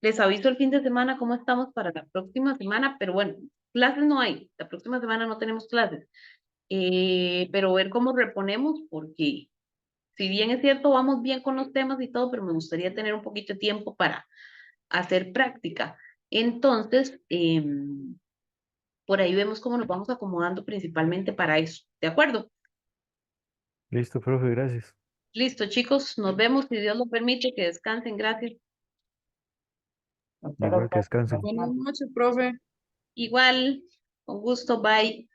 les aviso el fin de semana cómo estamos para la próxima semana, pero bueno, clases no hay, la próxima semana no tenemos clases, pero ver cómo reponemos, porque si bien es cierto, vamos bien con los temas y todo, pero me gustaría tener un poquito de tiempo para hacer práctica. Entonces, por ahí vemos cómo nos vamos acomodando principalmente para eso. ¿De acuerdo? Listo, profe, gracias. Listo, chicos, nos vemos si Dios lo permite, que descansen, gracias. Muchas Igual que gracias. descansen. Buenas noches, profe. Igual, con gusto, bye.